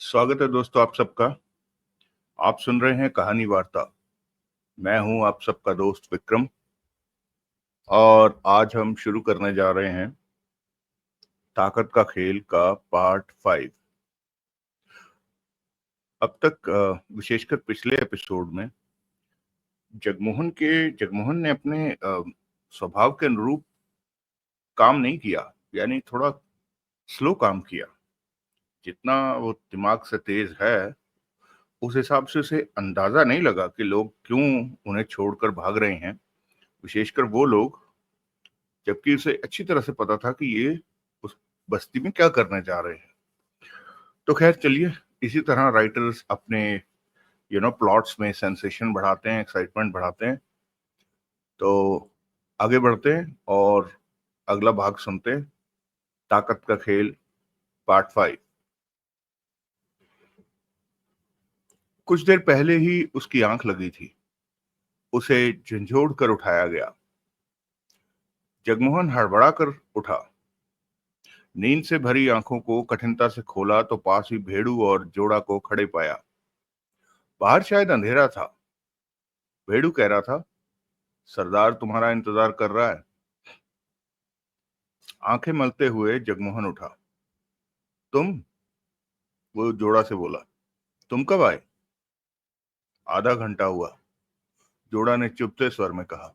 स्वागत है दोस्तों आप सबका। आप सुन रहे हैं कहानी वार्ता। मैं हूं आप सबका दोस्त विक्रम और आज हम शुरू करने जा रहे हैं ताकत का खेल का पार्ट 5। अब तक विशेषकर पिछले एपिसोड में जगमोहन ने अपने स्वभाव के अनुरूप काम नहीं किया, यानी थोड़ा स्लो काम किया। जितना वो दिमाग से तेज है उस हिसाब से उसे अंदाजा नहीं लगा कि लोग क्यों उन्हें छोड़कर भाग रहे हैं, विशेषकर वो लोग, जबकि उसे अच्छी तरह से पता था कि ये उस बस्ती में क्या करने जा रहे हैं। तो खैर चलिए, इसी तरह राइटर्स अपने प्लॉट्स में सेंसेशन बढ़ाते हैं, एक्साइटमेंट बढ़ाते हैं। तो आगे बढ़ते हैं और अगला भाग सुनते हैं, ताकत का खेल पार्ट 5। कुछ देर पहले ही उसकी आंख लगी थी। उसे झंझोड़ कर उठाया गया। जगमोहन हड़बड़ा कर उठा। नींद से भरी आंखों को कठिनता से खोला तो पास ही भेड़ू और जोड़ा को खड़े पाया। बाहर शायद अंधेरा था। भेड़ू कह रहा था, सरदार तुम्हारा इंतजार कर रहा है। आंखें मलते हुए जगमोहन उठा। तुम? वो जोड़ा से बोला। तुम कब आए? आधा घंटा हुआ, जोड़ा ने चुभते स्वर में कहा।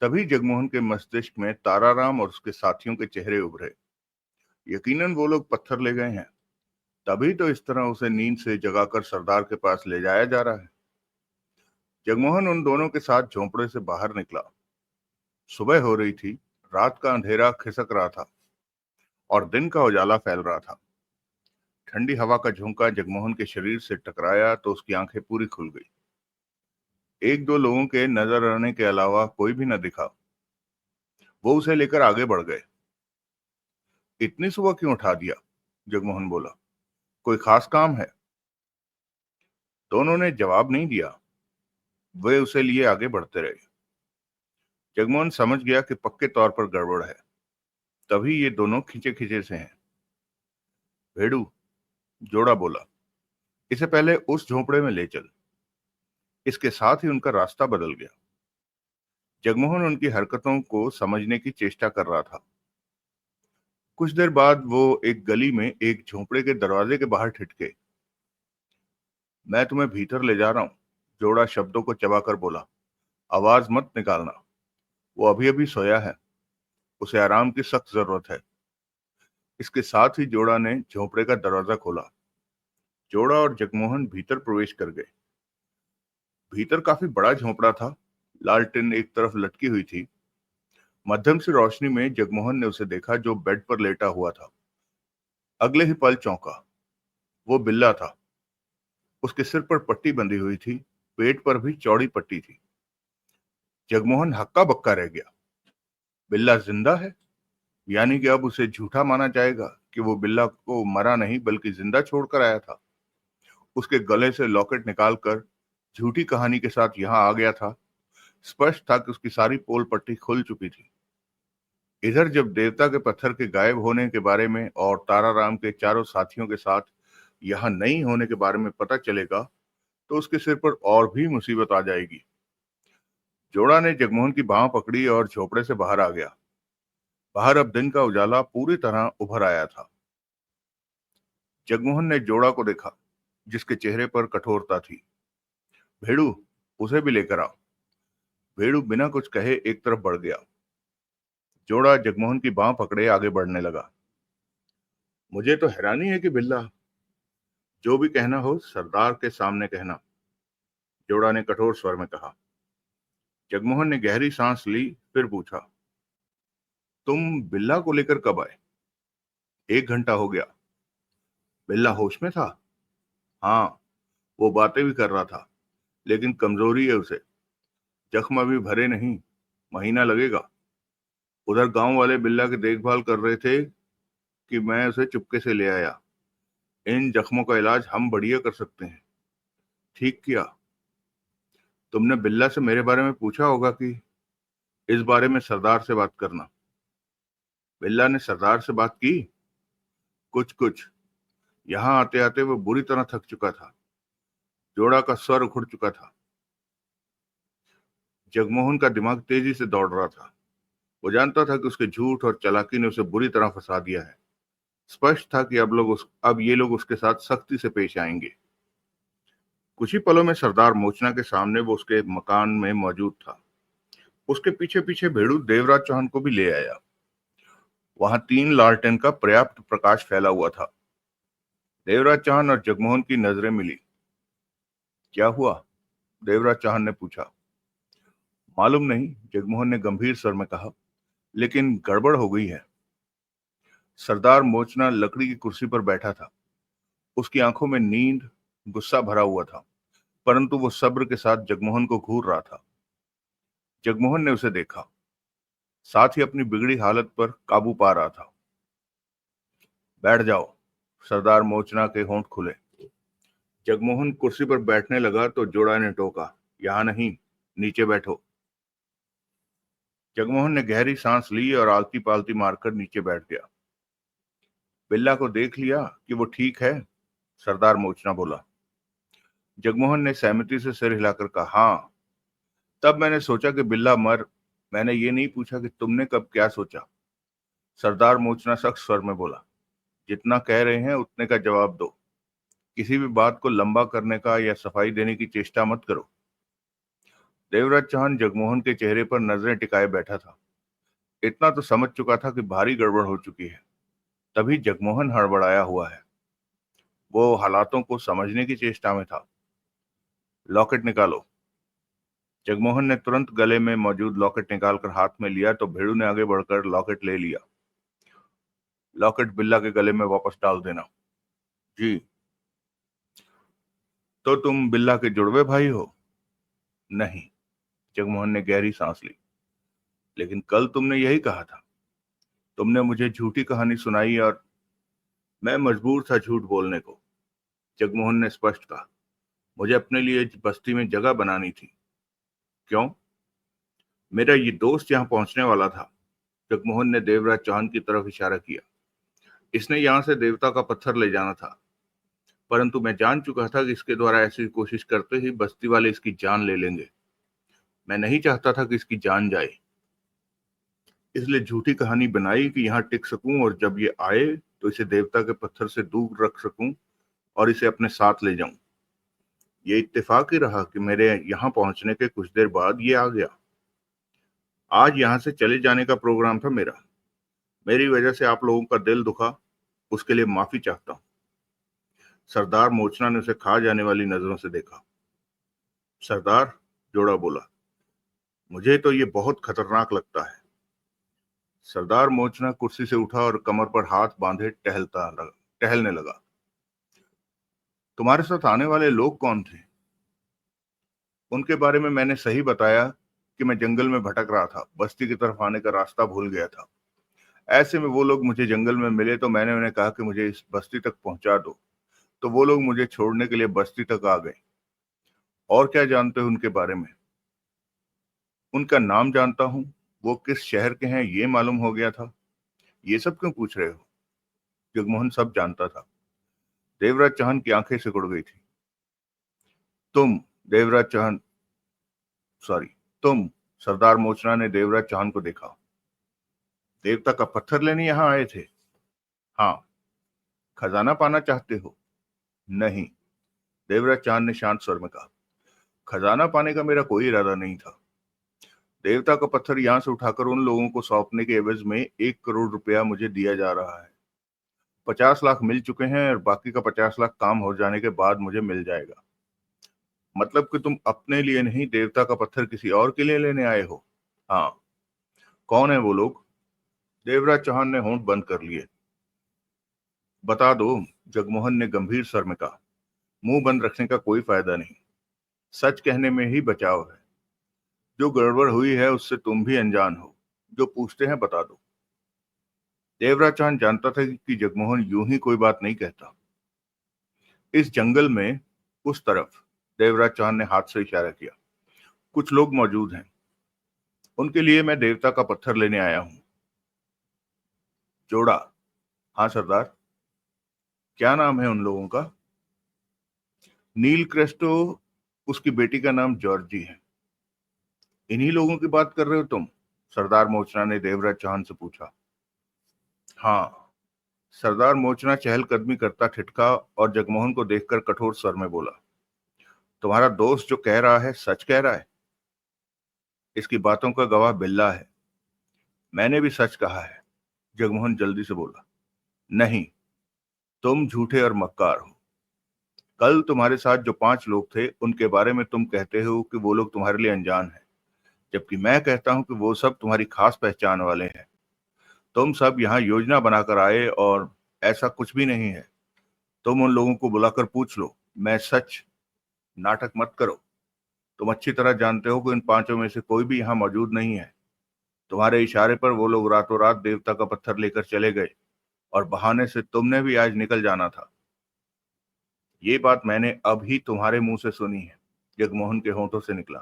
तभी जगमोहन के मस्तिष्क में ताराराम और उसके साथियों के चेहरे उभरे। यकीनन वो लोग पत्थर ले गए हैं, तभी तो इस तरह उसे नींद से जगाकर सरदार के पास ले जाया जा रहा है। जगमोहन उन दोनों के साथ झोंपड़े से बाहर निकला। सुबह हो रही थी। रात का अंधेरा खिसक रहा था और दिन का उजाला फैल रहा था। ठंडी हवा का झोंका जगमोहन के शरीर से टकराया तो उसकी आंखें पूरी खुल गई। एक दो लोगों के नजर आने के अलावा कोई भी न दिखा। वो उसे लेकर आगे बढ़ गए। इतनी सुबह क्यों उठा दिया? जगमोहन बोला। कोई खास काम है? दोनों ने जवाब नहीं दिया। वे उसे लिए आगे बढ़ते रहे। जगमोहन समझ गया कि पक्के तौर पर गड़बड़ है। तभी ये दोनों खींचे खींचे से हैं। भेड़ू, जोड़ा बोला, इसे पहले उस झोंपड़े में ले चल। इसके साथ ही उनका रास्ता बदल गया। जगमोहन उनकी हरकतों को समझने की चेष्टा कर रहा था। कुछ देर बाद वो एक गली में एक झोंपड़े के दरवाजे के बाहर ठिठके। मैं तुम्हें भीतर ले जा रहा हूं, जोड़ा शब्दों को चबाकर बोला। आवाज मत निकालना। वो अभी अभी सोया है, उसे आराम की सख्त जरूरत है। इसके साथ ही जोड़ा ने झोंपड़े का दरवाजा खोला। जोड़ा और जगमोहन भीतर प्रवेश कर गए। भीतर काफी बड़ा झोंपड़ा था। लालटेन एक तरफ लटकी हुई थी। मध्यम सी रोशनी में जगमोहन ने उसे देखा, जो बेड पर लेटा हुआ था। अगले ही पल चौंका। वो बिल्ला था। उसके सिर पर पट्टी बंधी हुई थी, पेट पर भी चौड़ी पट्टी थी। जगमोहन हक्का बक्का रह गया। बिल्ला जिंदा है? यानी कि अब उसे झूठा माना जाएगा कि वो बिल्ला को मरा नहीं बल्कि जिंदा छोड़कर आया था। उसके गले से लॉकेट निकालकर झूठी कहानी के साथ यहां आ गया था। स्पष्ट था कि उसकी सारी पोल पट्टी खुल चुकी थी। इधर जब देवता के पत्थर के गायब होने के बारे में और ताराराम के चारों साथियों के साथ यहां नहीं होने के बारे में पता चलेगा तो उसके सिर पर और भी मुसीबत आ जाएगी। जोड़ा ने जगमोहन की बांह पकड़ी और झोपड़े से बाहर आ गया। बाहर अब दिन का उजाला पूरी तरह उभर आया था। जगमोहन ने जोड़ा को देखा, जिसके चेहरे पर कठोरता थी। भेड़ू, उसे भी लेकर आ। भेड़ू बिना कुछ कहे एक तरफ बढ़ गया। जोड़ा जगमोहन की बांह पकड़े आगे बढ़ने लगा। मुझे तो हैरानी है कि बिल्ला, जो भी कहना हो सरदार के सामने कहना, जोड़ा ने कठोर स्वर में कहा। जगमोहन ने गहरी सांस ली, फिर पूछा, तुम बिल्ला को लेकर कब आए? 1 घंटा हो गया। बिल्ला होश में था? हाँ, वो बातें भी कर रहा था, लेकिन कमजोरी है उसे। जख्म अभी भरे नहीं, महीना लगेगा। उधर गांव वाले बिल्ला की देखभाल कर रहे थे कि मैं उसे चुपके से ले आया। इन जख्मों का इलाज हम बढ़िया कर सकते हैं। ठीक किया। तुमने बिल्ला से मेरे बारे में पूछा होगा कि इस बारे में सरदार से बात करना। बिल्ला ने सरदार से बात की? कुछ कुछ। यहां आते आते वो बुरी तरह थक चुका था। जोड़ा का स्वर उखड़ चुका था। जगमोहन का दिमाग तेजी से दौड़ रहा था। वो जानता था कि उसके झूठ और चालाकी ने उसे बुरी तरह फंसा दिया है। स्पष्ट था कि अब ये लोग उसके साथ सख्ती से पेश आएंगे। कुछ ही पलों में सरदार मोचना के सामने वो उसके मकान में मौजूद था। उसके पीछे पीछे भेड़ू देवराज चौहान को भी ले आया। वहां 3 लालटेन का पर्याप्त प्रकाश फैला हुआ था। देवराज चौहान और जगमोहन की नजरें मिली। क्या हुआ? देवराज चौहान ने पूछा। मालूम नहीं, जगमोहन ने गंभीर स्वर में कहा, लेकिन गड़बड़ हो गई है। सरदार मोचना लकड़ी की कुर्सी पर बैठा था। उसकी आंखों में नींद, गुस्सा भरा हुआ था, परंतु वो सब्र के साथ जगमोहन को घूर रहा था। जगमोहन ने उसे देखा, साथ ही अपनी बिगड़ी हालत पर काबू पा रहा था। बैठ जाओ। सरदार मोचना के होंठ खुले। जगमोहन कुर्सी पर बैठने लगा तो जोड़ा ने टोका, यहां नहीं, नीचे बैठो। जगमोहन ने गहरी सांस ली और आलती पालती मारकर नीचे बैठ गया। बिल्ला को देख लिया कि वो ठीक है? सरदार मोचना बोला। जगमोहन ने सहमति से सिर हिलाकर कहा, हाँ। तब मैंने सोचा कि बिल्ला मर। मैंने ये नहीं पूछा कि तुमने कब क्या सोचा। सरदार मोचना सख्त स्वर में बोला, जितना कह रहे हैं उतने का जवाब दो। किसी भी बात को लंबा करने का या सफाई देने की चेष्टा मत करो। देवराज चौहान जगमोहन के चेहरे पर नजरें टिकाए बैठा था। इतना तो समझ चुका था कि भारी गड़बड़ हो चुकी है। तभी जगमोहन हड़बड़ाया हुआ है। वो हालातों को समझने की चेष्टा में था। लॉकेट निकालो। जगमोहन ने तुरंत गले में मौजूद लॉकेट निकालकर हाथ में लिया तो भेड़ू ने आगे बढ़कर लॉकेट ले लिया। लॉकेट बिल्ला के गले में वापस डाल देना। जी। तो तुम बिल्ला के जुड़वे भाई हो? नहीं। जगमोहन ने गहरी सांस ली। लेकिन कल तुमने यही कहा था। तुमने मुझे झूठी कहानी सुनाई और मैं मजबूर था झूठ बोलने को। जगमोहन ने स्पष्ट कहा, मुझे अपने लिए इस बस्ती में जगह बनानी थी। क्यों? मेरा ये दोस्त यहाँ पहुंचने वाला था। जगमोहन ने देवराज चौहान की तरफ इशारा किया। इसने यहाँ से देवता का पत्थर ले जाना था, परंतु मैं जान चुका था कि इसके द्वारा ऐसी कोशिश करते ही बस्ती वाले इसकी जान ले लेंगे। मैं नहीं चाहता था कि इसकी जान जाए, इसलिए झूठी कहानी बनाई कि यहाँ टिक सकूं और जब ये आए तो इसे देवता के पत्थर से दूर रख सकूं और इसे अपने साथ ले जाऊं। ये इत्तेफाक ही रहा कि मेरे यहाँ पहुंचने के कुछ देर बाद ये आ गया। आज यहाँ से चले जाने का प्रोग्राम था मेरा। मेरी वजह से आप लोगों का दिल दुखा, उसके लिए माफी चाहता हूँ। सरदार मोचना ने उसे खा जाने वाली नजरों से देखा। सरदार, जोड़ा बोला, मुझे तो ये बहुत खतरनाक लगता है। सरदार मोचना कुर्सी से उठा और कमर पर हाथ बांधे टहलने लगा। तुम्हारे साथ आने वाले लोग कौन थे? उनके बारे में मैंने सही बताया कि मैं जंगल में भटक रहा था, बस्ती की तरफ आने का रास्ता भूल गया था। ऐसे में वो लोग मुझे जंगल में मिले तो मैंने उन्हें कहा कि मुझे इस बस्ती तक पहुंचा दो, तो वो लोग मुझे छोड़ने के लिए बस्ती तक आ गए। और क्या जानते हो उनके बारे में? उनका नाम जानता हूँ, वो किस शहर के हैं ये मालूम हो गया था। ये सब क्यों पूछ रहे हो? जगमोहन सब जानता था। देवराज चौहान की आंखें सिकुड़ गई थी। तुम देवराज चौहान सॉरी तुम सरदार मोचना ने देवराज चौहान को देखा। देवता का पत्थर लेने यहाँ आए थे? हाँ। खजाना पाना चाहते हो? नहीं। देवराज चौहान ने शांत स्वर में कहा, खजाना पाने का मेरा कोई इरादा नहीं था। देवता का पत्थर यहां से उठाकर उन लोगों को सौंपने के एवज में 1 करोड़ रुपया मुझे दिया जा रहा है। 50 लाख मिल चुके हैं और बाकी का 50 लाख काम हो जाने के बाद मुझे मिल जाएगा। मतलब कि तुम अपने लिए नहीं, देवता का पत्थर किसी और के लिए लेने आए हो? हाँ। कौन है वो लोग? देवराज चौहान ने होंठ बंद कर लिए। बता दो, जगमोहन ने गंभीर स्वर में कहा। मुंह बंद रखने का कोई फायदा नहीं। सच कहने में ही बचाव है। जो गड़बड़ हुई है उससे तुम भी अनजान हो। जो पूछते हैं बता दो। देवराज चौहान जानता था कि जगमोहन यूं ही कोई बात नहीं कहता। इस जंगल में उस तरफ, देवराज चौहान ने हाथ से इशारा किया, कुछ लोग मौजूद हैं। उनके लिए मैं देवता का पत्थर लेने आया हूं। जोड़ा, हाँ सरदार। क्या नाम है उन लोगों का? नील क्रेस्टो, उसकी बेटी का नाम जॉर्जी है। इन्हीं लोगों की बात कर रहे हो तुम? सरदार मोचना ने देवराज चौहान से पूछा। हाँ। सरदार मोचना चहलकदमी करता ठिठका और जगमोहन को देखकर कठोर स्वर में बोला, तुम्हारा दोस्त जो कह रहा है सच कह रहा है? इसकी बातों का गवाह बिल्ला है। मैंने भी सच कहा है, जगमोहन जल्दी से बोला। नहीं, तुम झूठे और मक्कार हो। कल तुम्हारे साथ जो 5 लोग थे उनके बारे में तुम कहते हो कि वो लोग तुम्हारे लिए अनजान हैं, जबकि मैं कहता हूं कि वो सब तुम्हारी खास पहचान वाले हैं। तुम सब यहाँ योजना बनाकर आए और ऐसा कुछ भी नहीं है। तुम उन लोगों को बुलाकर पूछ लो। मैं सच। नाटक मत करो। तुम अच्छी तरह जानते हो कि इन 5 में से कोई भी यहाँ मौजूद नहीं है। तुम्हारे इशारे पर वो लोग रातों रात देवता का पत्थर लेकर चले गए और बहाने से तुमने भी आज निकल जाना था। ये बात मैंने अभी तुम्हारे मुंह से सुनी है, जगमोहन के होंठों से निकला।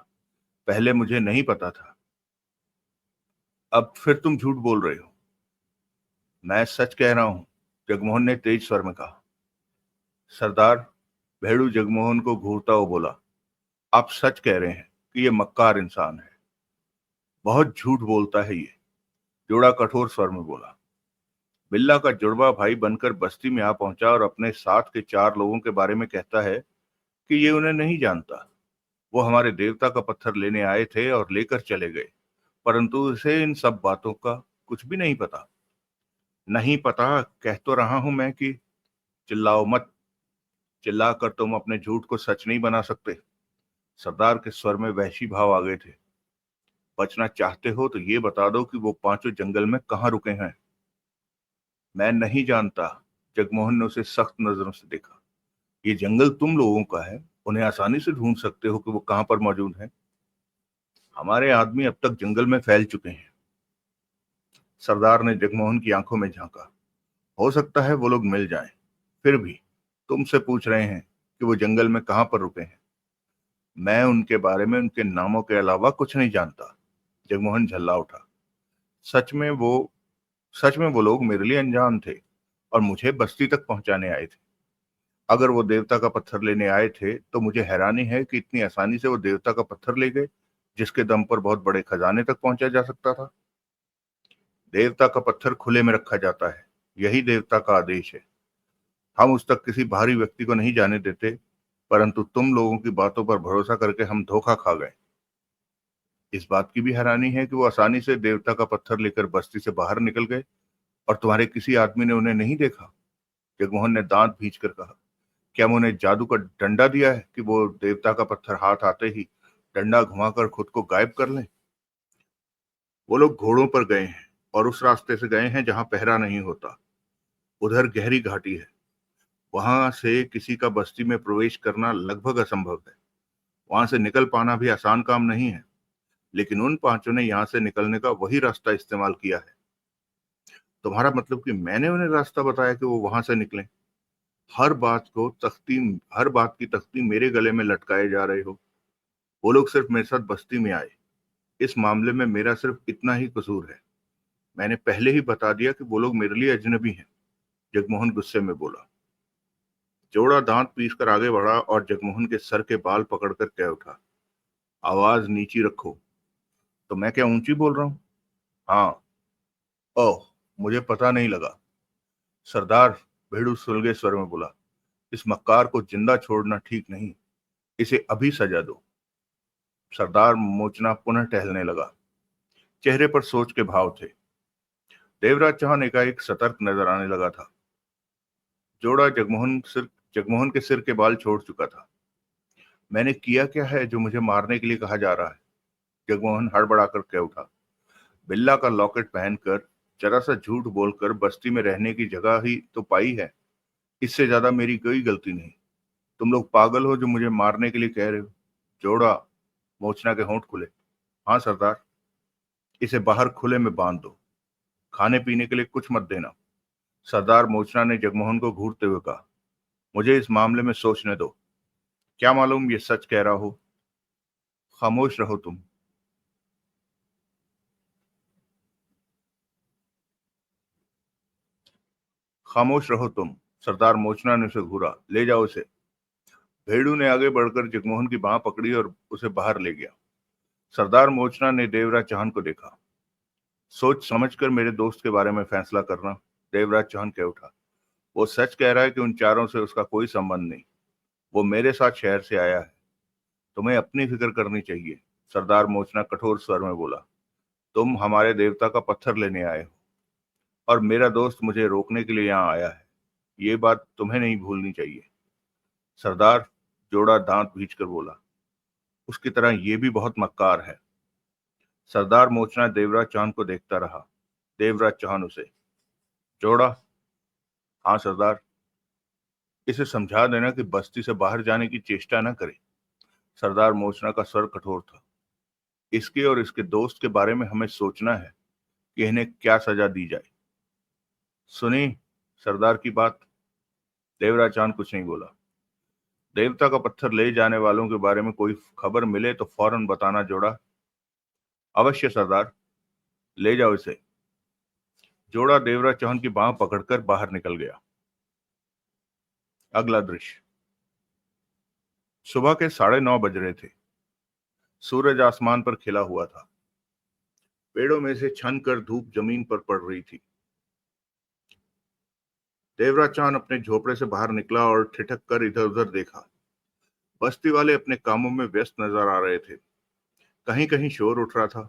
पहले मुझे नहीं पता था। अब फिर तुम झूठ बोल रहे हो। मैं सच कह रहा हूं, जगमोहन ने तेज स्वर में कहा। सरदार, भेड़ू जगमोहन को घूरता हुआ बोला, आप सच कह रहे हैं कि ये मक्कार इंसान है। बहुत झूठ बोलता है ये, जोड़ा कठोर स्वर में बोला। बिल्ला का जुड़वा भाई बनकर बस्ती में आ पहुंचा और अपने साथ के 4 लोगों के बारे में कहता है कि ये उन्हें नहीं जानता। वो हमारे देवता का पत्थर लेने आए थे और लेकर चले गए, परंतु उसे इन सब बातों का कुछ भी नहीं पता। नहीं पता कह तो रहा हूं मैं कि। चिल्लाओ मत। चिल्लाकर तुम अपने झूठ को सच नहीं बना सकते। सरदार के स्वर में वहशी भाव आ गए थे। बचना चाहते हो तो ये बता दो कि वो 5 जंगल में कहाँ रुके हैं। मैं नहीं जानता। जगमोहन ने उसे सख्त नजरों से देखा। ये जंगल तुम लोगों का है, उन्हें आसानी से ढूंढ सकते हो कि वो कहां पर मौजूद हैं। हमारे आदमी अब तक जंगल में फैल चुके हैं। सरदार ने जगमोहन की आंखों में झांका। हो सकता है वो लोग मिल जाएं। फिर भी तुमसे पूछ रहे हैं कि वो जंगल में कहां पर रुके हैं। मैं उनके बारे में उनके नामों के अलावा कुछ नहीं जानता। जगमोहन झल्ला उठा। सच में वो सच में वो लोग मेरे लिए अनजान थे और मुझे बस्ती तक पहुंचाने आए थे। अगर वो देवता का पत्थर लेने आए थे तो मुझे हैरानी है कि इतनी आसानी से वो देवता का पत्थर ले गए, जिसके दम पर बहुत बड़े खजाने तक पहुंचा जा सकता था। देवता का पत्थर खुले में रखा जाता है, यही देवता का आदेश है। हम उस तक किसी बाहरी व्यक्ति को नहीं जाने देते, परंतु तुम लोगों की बातों पर भरोसा करके हम धोखा खा गए। इस बात की भी हैरानी है कि वो आसानी से देवता का पत्थर लेकर बस्ती से बाहर निकल गए और तुम्हारे किसी आदमी ने उन्हें नहीं देखा। जगमोहन ने दांत भींचकर कहा, क्या हम उन्हें जादू का डंडा दिया है कि वो देवता का पत्थर हाथ आते ही डंडा घुमाकर खुद को गायब कर लें? वो लोग घोड़ों पर गए हैं और उस रास्ते से गए हैं जहां पहरा नहीं होता। उधर गहरी घाटी है, वहां से किसी का बस्ती में प्रवेश करना लगभग असंभव है। वहां से निकल पाना भी आसान काम नहीं है, लेकिन उन 5 ने यहां से निकलने का वही रास्ता इस्तेमाल किया है। तुम्हारा मतलब कि मैंने उन्हें रास्ता बताया कि वो वहां से निकलें? हर बात की तख्ती मेरे गले में लटकाए जा रहे हो। वो लोग सिर्फ मेरे साथ बस्ती में आए। इस मामले में मेरा सिर्फ इतना ही कसूर है। मैंने पहले ही बता दिया कि वो लोग मेरे लिए अजनबी हैं। जगमोहन गुस्से में बोला। जोड़ा दांत पीसकर आगे बढ़ा और जगमोहन के सर के बाल पकड़कर कह उठा, आवाज नीची रखो। तो मैं क्या ऊंची बोल रहा हूँ? हाँ। ओह, मुझे पता नहीं लगा। सरदार, भेड़ू सुलगे स्वर में बोला, इस मक्कार को जिंदा छोड़ना ठीक नहीं। इसे अभी सजा दो। सरदार मोचना पुनः टहलने लगा। चेहरे पर सोच के भाव थे। देवराज चौहान एकाएक सतर्क नजर आने लगा था। जोड़ा जगमोहन के सिर के बाल छोड़ चुका था। मैंने किया क्या है जो मुझे मारने के लिए कहा जा रहा है? जगमोहन हड़बड़ाकर कह उठा। बिल्ला का लॉकेट पहनकर, जरा सा झूठ बोलकर बस्ती में रहने की जगह ही तो पाई है। इससे ज्यादा मेरी कोई गलती नहीं। तुम लोग पागल हो जो मुझे मारने के लिए कह रहे हो? जोड़ा, मोचना के होंठ खुले। हाँ सरदार। इसे बाहर खुले में बांध दो। खाने पीने के लिए कुछ मत देना। सरदार मोचना ने जगमोहन को घूरते हुए कहा, मुझे इस मामले में सोचने दो। क्या मालूम ये सच कह रहा हो। खामोश रहो तुम। खामोश रहो तुम। सरदार मोचना ने उसे घूरा। ले जाओ उसे। भेड़ू ने आगे बढ़कर जगमोहन की बांह पकड़ी और उसे बाहर ले गया। सरदार मोचना ने देवराज चौहान को देखा। सोच समझकर मेरे दोस्त के बारे में फैसला करना। देवराज चौहान कह उठा। वो सच कह रहा है कि उन चारों से उसका कोई संबंध नहीं। वो मेरे साथ शहर से आया है। तुम्हें अपनी फिक्र करनी चाहिए। सरदार मोचना कठोर स्वर में बोला। तुम हमारे देवता का पत्थर लेने आए हो और मेरा दोस्त मुझे रोकने के लिए यहाँ आया है। ये बात तुम्हें नहीं भूलनी चाहिए। सरदार, जोड़ा दांत भींचकर बोला। उसकी तरह ये भी बहुत मक्कार है। सरदार मोचना देवराज चौहान को देखता रहा। देवराज चौहान उसे। जोड़ा। हाँ सरदार। इसे समझा देना कि बस्ती से बाहर जाने की चेष्टा न करे। सरदार मोचना का स्वर कठोर था। इसके और इसके दोस्त के बारे में हमें सोचना है कि इन्हें क्या सजा दी जाए। सुनी सरदार की बात। देवराज चौहान कुछ नहीं बोला। देवता का पत्थर ले जाने वालों के बारे में कोई खबर मिले तो फौरन बताना जोड़ा। अवश्य सरदार। ले जाओ इसे। जोड़ा देवराज चौहान की बांह पकड़कर बाहर निकल गया। अगला दृश्य। सुबह के 9:30 बज रहे थे। सूरज आसमान पर खिला हुआ था। पेड़ों में से छन कर धूप जमीन पर पड़ रही थी। देवराज चौहान अपने झोपड़े से बाहर निकला और ठिठक कर इधर उधर देखा। बस्ती वाले अपने कामों में व्यस्त नजर आ रहे थे। कहीं कहीं शोर उठ रहा था।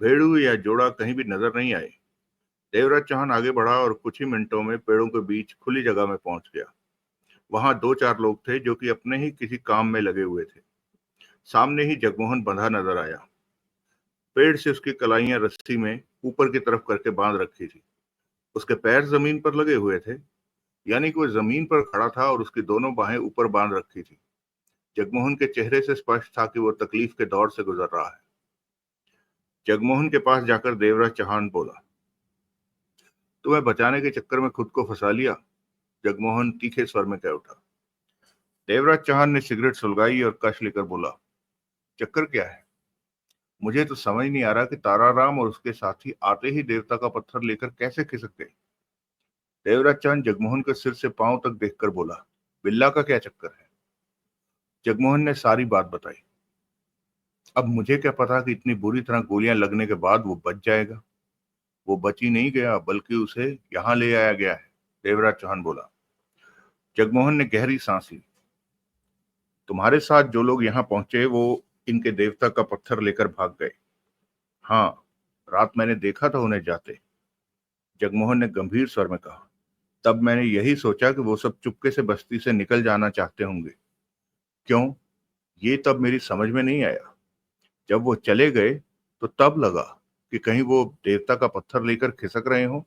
भेड़ू या जोड़ा कहीं भी नजर नहीं आए। देवराज चौहान आगे बढ़ा और कुछ ही मिनटों में पेड़ों के बीच खुली जगह में पहुंच गया। वहां 2-4 लोग थे जो कि अपने ही किसी काम में लगे हुए थे। सामने ही जगमोहन बंधा नजर आया। पेड़ से उसकी कलाइयां रस्सी में ऊपर की तरफ करके बांध रखी थी। उसके पैर जमीन पर लगे हुए थे, यानी कि वो जमीन पर खड़ा था और उसकी दोनों बाहें ऊपर बांध रखी थी। जगमोहन के चेहरे से स्पष्ट था कि वो तकलीफ के दौर से गुजर रहा है। जगमोहन के पास जाकर देवराज चौहान बोला। तुम्हें बचाने के चक्कर में खुद को फंसा लिया। जगमोहन तीखे स्वर में कह उठा। देवराज चौहान ने सिगरेट सुलगाई और कश लेकर बोला। चक्कर क्या है? मुझे तो समझ नहीं आ रहा कि ताराराम और उसके साथी आते ही देवता का पत्थर लेकर कैसे खिसक गए। देवराज चौहान जगमोहन के सिर से पांव तक देखकर बोला। बिल्ला का क्या चक्कर है? जगमोहन ने सारी बात बताई। अब मुझे क्या पता कि इतनी बुरी तरह गोलियां लगने के बाद वो बच जाएगा। वो बच ही नहीं गया, बल्कि उसे यहां ले आया गया है। देवराज चौहान बोला। जगमोहन ने गहरी सांस ली। तुम्हारे साथ जो लोग यहाँ पहुंचे वो इनके देवता का पत्थर लेकर भाग गए। हाँ, रात मैंने देखा था उन्हें जाते। जगमोहन ने गंभीर स्वर में कहा। तब मैंने यही सोचा कि वो सब चुपके से बस्ती से निकल जाना चाहते होंगे। क्यों? ये तब मेरी समझ में नहीं आया। जब वो चले गए तो तब लगा कि कहीं वो देवता का पत्थर लेकर खिसक रहे हो,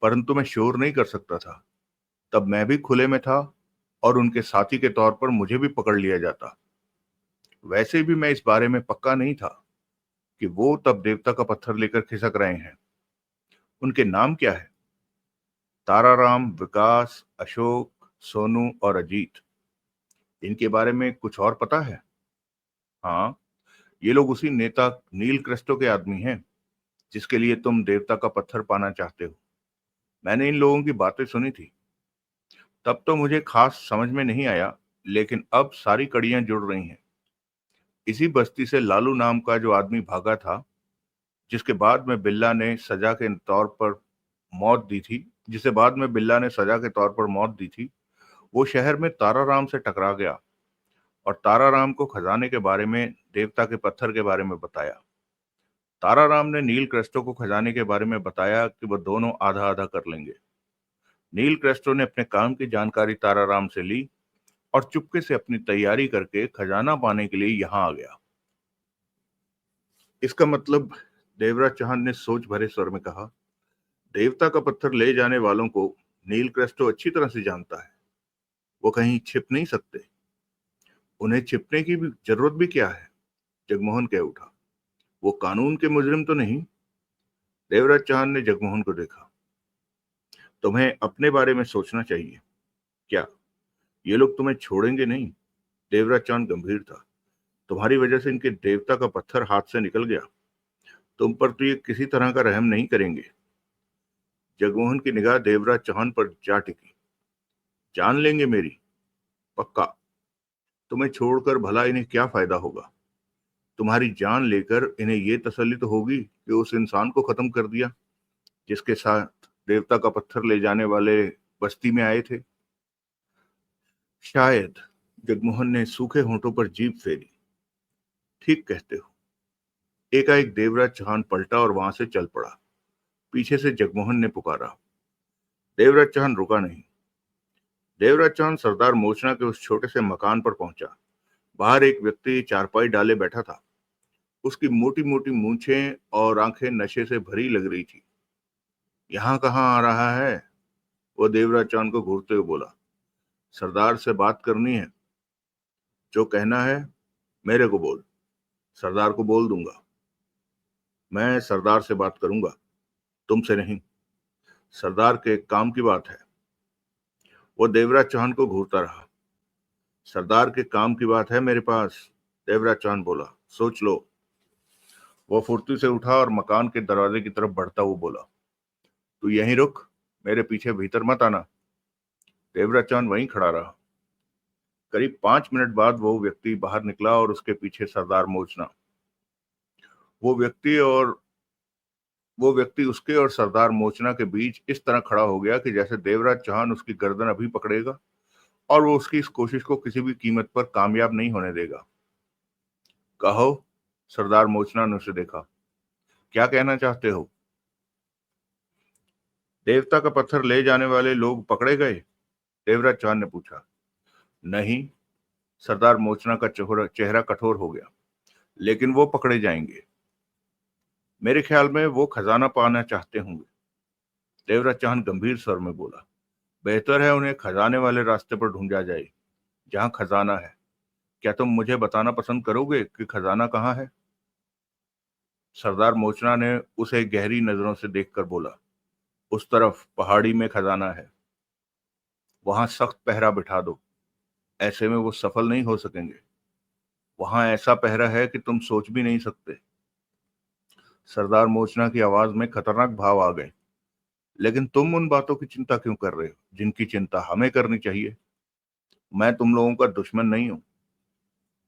परंतु मैं शोर नहीं कर सकता था। तब मैं भी खुले में था और उनके साथी के तौर पर मुझे भी पकड़ लिया जाता। वैसे भी मैं इस बारे में पक्का नहीं था कि वो तब देवता का पत्थर लेकर खिसक रहे हैं। उनके नाम क्या है? ताराराम, विकास, अशोक, सोनू और अजीत। इनके बारे में कुछ और पता है? हाँ, ये लोग उसी नेता नील क्रिस्टो के आदमी हैं जिसके लिए तुम देवता का पत्थर पाना चाहते हो। मैंने इन लोगों की बातें सुनी थी। तब तो मुझे खास समझ में नहीं आया, लेकिन अब सारी कड़ियां जुड़ रही हैं। इसी बस्ती से लालू नाम का जो आदमी भागा था, जिसके बाद में बिल्ला ने सजा के तौर पर मौत दी थी जिसे बाद में बिल्ला ने सजा के तौर पर मौत दी थी, वो शहर में ताराराम से टकरा गया और ताराराम को खजाने के बारे में, देवता के पत्थर के बारे में बताया। ताराराम ने नील क्रिस्टो को खजाने के बारे में बताया कि वह दोनों आधा आधा कर लेंगे। नील क्रिस्टो ने अपने काम की जानकारी ताराराम से ली और चुपके से अपनी तैयारी करके खजाना पाने के लिए यहां आ गया। इसका मतलब? देवराज चौहान ने सोच भरे स्वर में कहा। देवता का पत्थर ले जाने वालों को नील क्रिस्टो अच्छी तरह से जानता है। वो कहीं छिप नहीं सकते। उन्हें छिपने की भी जरूरत भी क्या है? जगमोहन कह उठा। वो कानून के मुजरिम तो नहीं? देवराज चौहान ने जगमोहन को देखा। तुम्हें अपने बारे में सोचना चाहिए। क्या ये लोग तुम्हें छोड़ेंगे नहीं? देवराज चौहान गंभीर था। तुम्हारी वजह से इनके देवता का पत्थर हाथ से निकल गया। तुम पर तो ये किसी तरह का रहम नहीं करेंगे। जगमोहन की निगाह देवराज चौहान पर जा टिकी। जान लेंगे मेरी? पक्का। तुम्हें छोड़कर भला इन्हें क्या फायदा होगा? तुम्हारी जान लेकर इन्हें ये तसल्ली तो होगी कि उस इंसान को खत्म कर दिया जिसके साथ देवता का पत्थर ले जाने वाले बस्ती में आए थे। शायद। जगमोहन ने सूखे होंठों पर जीभ फेरी। ठीक कहते हो। एकाएक देवराज चौहान पलटा और वहां से चल पड़ा। पीछे से जगमोहन ने पुकारा। देवराज चौहान रुका नहीं। देवराज चौहान सरदार मोचना के उस छोटे से मकान पर पहुंचा। बाहर एक व्यक्ति चारपाई डाले बैठा था। उसकी मोटी मोटी मूंछें और आंखें नशे से भरी लग रही थी। यहाँ कहाँ आ रहा है? वो देवराज चौहान को घूरते हुए बोला। सरदार से बात करनी है। जो कहना है मेरे को बोल। सरदार को बोल दूंगा। मैं सरदार से बात करूंगा, तुमसे नहीं। सरदार के काम की बात है। वो देवराज चौहान को घूरता रहा। सरदार के काम की बात है मेरे पास। देवराज चौहान बोला। सोच लो। वो फुर्ती से उठा और मकान के दरवाजे की तरफ बढ़ता हुआ बोला। तू यहीं रुक, मेरे पीछे भीतर मत आना। देवराज चौहान वहीं खड़ा रहा। करीब 5 मिनट बाद वो व्यक्ति बाहर निकला और उसके पीछे सरदार मोचना। वो व्यक्ति और वो व्यक्ति उसके और सरदार मोचना के बीच इस तरह खड़ा हो गया कि जैसे देवराज चौहान उसकी गर्दन अभी पकड़ेगा और वो उसकी इस कोशिश को किसी भी कीमत पर कामयाब नहीं होने देगा। कहो। सरदार मोचना ने उसे देखा। क्या कहना चाहते हो? देवता का पत्थर ले जाने वाले लोग पकड़े गए? देवराज चौहान ने पूछा। नहीं। सरदार मोचना का चेहरा कठोर हो गया। लेकिन वो पकड़े जाएंगे। मेरे ख्याल में वो खजाना पाना चाहते होंगे। देवराज चौहान गंभीर स्वर में बोला। बेहतर है उन्हें खजाने वाले रास्ते पर ढूंढा जाए, जहां खजाना है। क्या तुम मुझे बताना पसंद करोगे कि खजाना कहाँ है? सरदार मोचना ने उसे गहरी नजरों से देखकर बोला। उस तरफ पहाड़ी में खजाना है। वहां सख्त पहरा बिठा दो। ऐसे में वो सफल नहीं हो सकेंगे। वहां ऐसा पहरा है कि तुम सोच भी नहीं सकते। सरदार मोचना की आवाज में खतरनाक भाव आ गए। लेकिन तुम उन बातों की चिंता क्यों कर रहे हो जिनकी चिंता हमें करनी चाहिए? मैं तुम लोगों का दुश्मन नहीं हूं।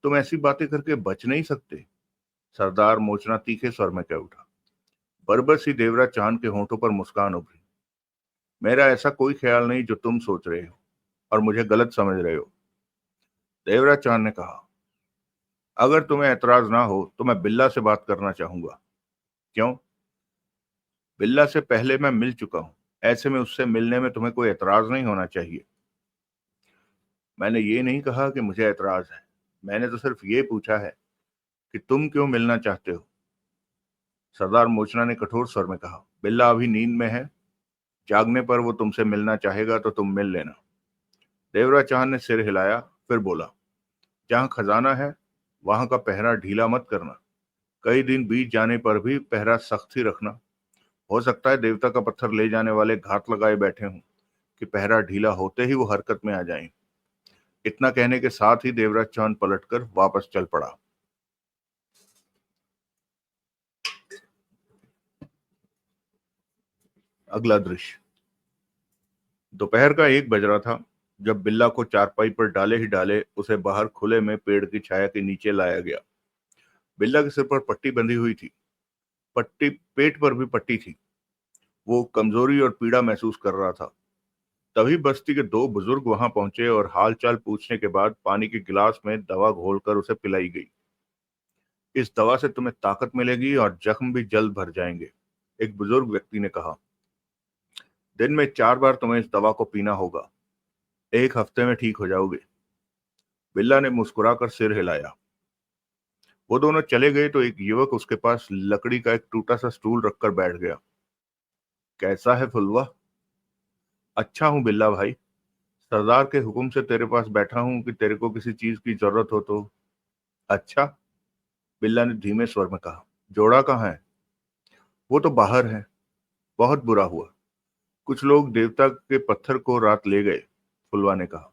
तुम ऐसी बातें करके बच नहीं सकते। सरदार मोचना तीखे स्वर में कह उठा। बरबस ही देवराज चांद के होंठों पर मुस्कान उभरी। मेरा ऐसा कोई ख्याल नहीं जो तुम सोच रहे हो और मुझे गलत समझ रहे हो। देवराज चांद ने कहा। अगर तुम्हें ऐतराज ना हो तो मैं बिल्ला से बात करना चाहूंगा। क्यों? बिल्ला से पहले मैं मिल चुका हूं। ऐसे में उससे मिलने में तुम्हें कोई ऐतराज नहीं होना चाहिए। मैंने ये नहीं कहा कि मुझे ऐतराज है। मैंने तो सिर्फ ये पूछा है कि तुम क्यों मिलना चाहते हो। सरदार मोचना ने कठोर स्वर में कहा। बिल्ला अभी नींद में है। जागने पर वो तुमसे मिलना चाहेगा तो तुम मिल लेना। देवराज चांद ने सिर हिलाया, फिर बोला। जहां खजाना है वहां का पहरा ढीला मत करना। कई दिन बीत जाने पर भी पहरा सख्त ही रखना। हो सकता है देवता का पत्थर ले जाने वाले घात लगाए बैठे हों कि पहरा ढीला होते ही वो हरकत में आ जाएं। इतना कहने के साथ ही देवराज चांद पलटकर वापस चल पड़ा। अगला दृश्य। दोपहर का 1 बज रहा था जब बिल्ला को चारपाई पर डाले ही डाले उसे बाहर खुले में पेड़ की छाया के नीचे लाया गया। बिल्ला के सिर पर पट्टी बंधी हुई थी। पट्टी पेट पर भी पट्टी थी। वो कमजोरी और पीड़ा महसूस कर रहा था। तभी बस्ती के 2 बुजुर्ग वहां पहुंचे और हालचाल पूछने के बाद पानी के गिलास में दवा घोलकर उसे पिलाई गई। इस दवा से तुम्हें ताकत मिलेगी और जख्म भी जल्द भर जाएंगे, एक बुजुर्ग व्यक्ति ने कहा। दिन में 4 बार तुम्हें इस दवा को पीना होगा। 1 हफ्ते में ठीक हो जाओगे। बिल्ला ने मुस्कुराकर सिर हिलाया। वो दोनों चले गए तो एक युवक उसके पास लकड़ी का एक टूटा सा स्टूल रखकर बैठ गया। कैसा है फुलवा? अच्छा हूं बिल्ला भाई। सरदार के हुक्म से तेरे पास बैठा हूं कि तेरे को किसी चीज की जरूरत हो तो। अच्छा। बिल्ला ने धीमे स्वर में कहा। जोड़ा कहाँ है? वो तो बाहर है। बहुत बुरा हुआ। कुछ लोग देवता के पत्थर को रात ले गए, फुलवा ने कहा।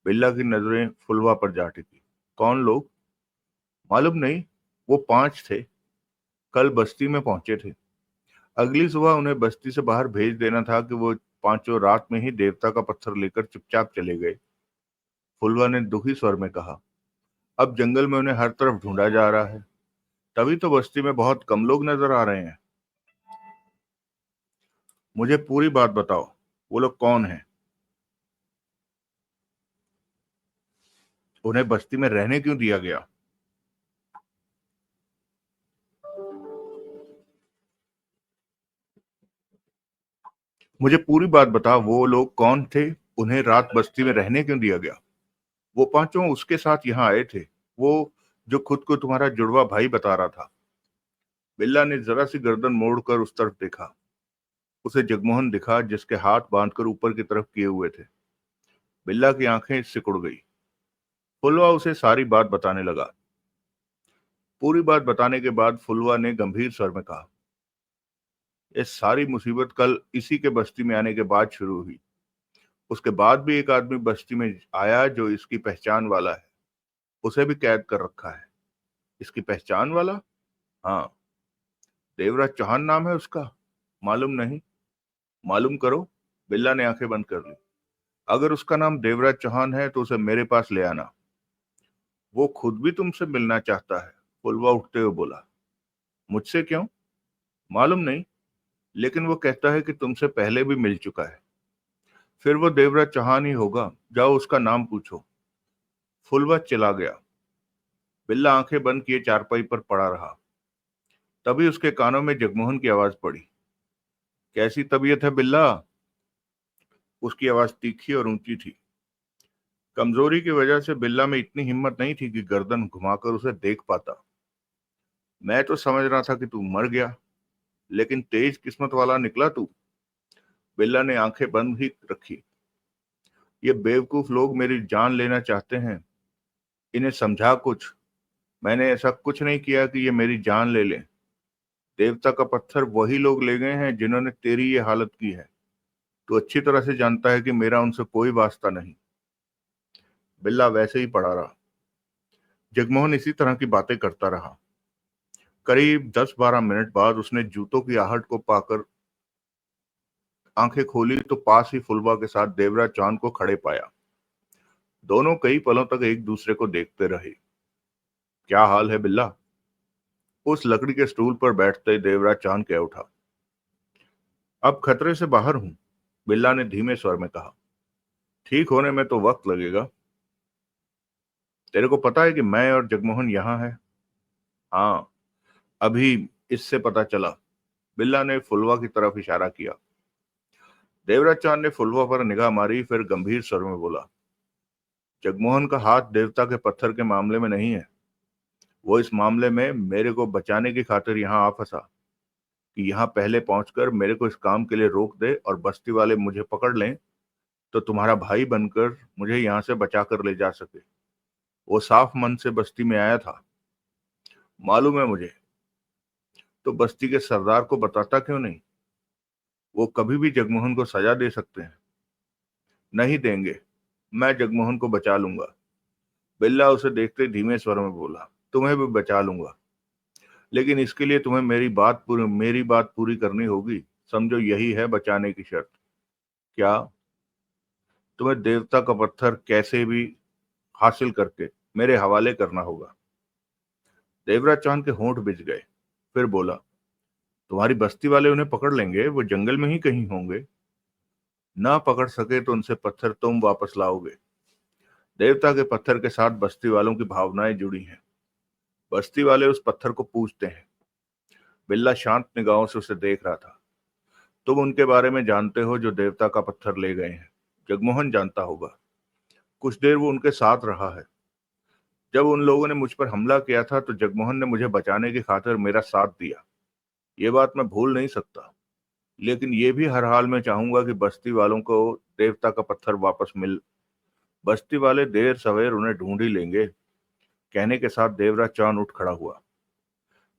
बिल्ला की नजरें फुलवा पर जा टिकी। कौन लोग? मालूम नहीं। वो 5 थे। कल बस्ती में पहुंचे थे। अगली सुबह उन्हें बस्ती से बाहर भेज देना था कि वो पांचों रात में ही देवता का पत्थर लेकर चुपचाप चले गए। फुलवा ने दुखी स्वर में कहा, अब जंगल में उन्हें हर तरफ ढूंढा जा रहा है, तभी तो बस्ती में बहुत कम लोग नजर आ रहे हैं। मुझे पूरी बात बताओ, वो लोग कौन हैं? उन्हें बस्ती में रहने क्यों दिया गया? मुझे पूरी बात बता, वो लोग कौन थे? उन्हें रात बस्ती में रहने क्यों दिया गया? वो पांचों उसके साथ यहाँ आए थे, वो जो खुद को तुम्हारा जुड़वा भाई बता रहा था। बिल्ला ने जरा सी गर्दन मोड़कर उस तरफ देखा। उसे जगमोहन दिखा, जिसके हाथ बांधकर ऊपर की तरफ किए हुए थे। बिल्ला की आंखें सिकुड़ गई। फुलवा उसे सारी बात बताने लगा। पूरी बात बताने के बाद फुलवा ने गंभीर स्वर में कहा, ये सारी मुसीबत कल इसी के बस्ती में आने के बाद शुरू हुई। उसके बाद भी एक आदमी बस्ती में आया जो इसकी पहचान वाला है। उसे भी कैद कर रखा है। इसकी पहचान वाला? हाँ, देवराज चौहान नाम है उसका। मालूम नहीं? मालूम करो। बिल्ला ने आंखें बंद कर ली। अगर उसका नाम देवराज चौहान है तो उसे मेरे पास ले आना। वो खुद भी तुमसे मिलना चाहता है, फुलवा उठते हुए बोला। मुझसे क्यों? मालूम नहीं, लेकिन वो कहता है कि तुमसे पहले भी मिल चुका है। फिर वो देवराज चौहान ही होगा। जाओ उसका नाम पूछो। फुलवा चला गया। बिल्ला आंखें बंद किए चारपाई पर पड़ा रहा। तभी उसके कानों में जगमोहन की आवाज पड़ी। कैसी तबीयत है बिल्ला? उसकी आवाज तीखी और ऊंची थी। कमजोरी की वजह से बिल्ला में इतनी हिम्मत नहीं थी कि गर्दन घुमाकर उसे देख पाता। मैं तो समझ रहा था कि तू मर गया, लेकिन तेज किस्मत वाला निकला तू। बिल्ला ने आंखें बंद ही रखी। ये बेवकूफ लोग मेरी जान लेना चाहते हैं। इन्हें समझा कुछ। मैंने ऐसा कुछ नहीं किया कि ये मेरी जान ले लें। देवता का पत्थर वही लोग ले गए हैं जिन्होंने तेरी ये हालत की है। तू अच्छी तरह से जानता है कि मेरा उनसे कोई वास्ता नहीं। बिल्ला वैसे ही पड़ा रहा। जगमोहन इसी तरह की बातें करता रहा। करीब 10-12 मिनट बाद उसने जूतों की आहट को पाकर आंखें खोली तो पास ही फुलवा के साथ देवराज चांद को खड़े पाया। दोनों कई पलों तक एक दूसरे को देखते रहे। क्या हाल है बिल्ला? उस लकड़ी के स्टूल पर बैठते देवराज चांद कह उठा। अब खतरे से बाहर हूं, बिल्ला ने धीमे स्वर में कहा। ठीक होने में तो वक्त लगेगा। तेरे को पता है कि मैं और जगमोहन यहाँ है? हाँ, अभी इससे पता चला। बिल्ला ने फुलवा की तरफ इशारा किया। देवराज चांद ने फुलवा पर निगाह मारी, फिर गंभीर स्वर में बोला, जगमोहन का हाथ देवता के पत्थर के मामले में नहीं है। वो इस मामले में मेरे को बचाने की खातिर यहाँ आ फंसा कि यहाँ पहले पहुंचकर मेरे को इस काम के लिए रोक दे और बस्ती वाले मुझे पकड़ लें तो तुम्हारा भाई बनकर मुझे यहाँ से बचा कर ले जा सके। वो साफ मन से बस्ती में आया था। मालूम है मुझे। तो बस्ती के सरदार को बताता क्यों नहीं? वो कभी भी जगमोहन को सजा दे सकते हैं। नहीं देंगे। मैं जगमोहन को बचा लूंगा। बिल्ला उसे देखते धीमे स्वर में बोला, तुम्हें भी बचा लूंगा, लेकिन इसके लिए तुम्हें मेरी बात पूरी करनी होगी। समझो यही है बचाने की शर्त। क्या? तुम्हें देवता का पत्थर कैसे भी हासिल करके मेरे हवाले करना होगा। देवराज चांद के होंठ बिज गए। फिर बोला, तुम्हारी बस्ती वाले उन्हें पकड़ लेंगे, वो जंगल में ही कहीं होंगे। ना पकड़ सके तो उनसे पत्थर तुम वापस लाओगे। देवता के पत्थर के साथ बस्ती वालों की भावनाएं जुड़ी हैं। बस्ती वाले उस पत्थर को पूजते हैं। बिल्ला शांत निगाहों से उसे देख रहा था। तुम उनके बारे में जानते हो जो देवता का पत्थर ले गए हैं। जगमोहन जानता होगा। कुछ देर वो उनके साथ रहा है। जब उन लोगों ने मुझ पर हमला किया था तो जगमोहन ने मुझे बचाने की खातिर मेरा साथ दिया। ये बात मैं भूल नहीं सकता। लेकिन ये भी हर हाल में चाहूंगा कि बस्ती वालों को देवता का पत्थर वापस मिल। बस्ती वाले देर सवेर उन्हें ढूंढ ही लेंगे। कहने के साथ देवराज चांद उठ खड़ा हुआ।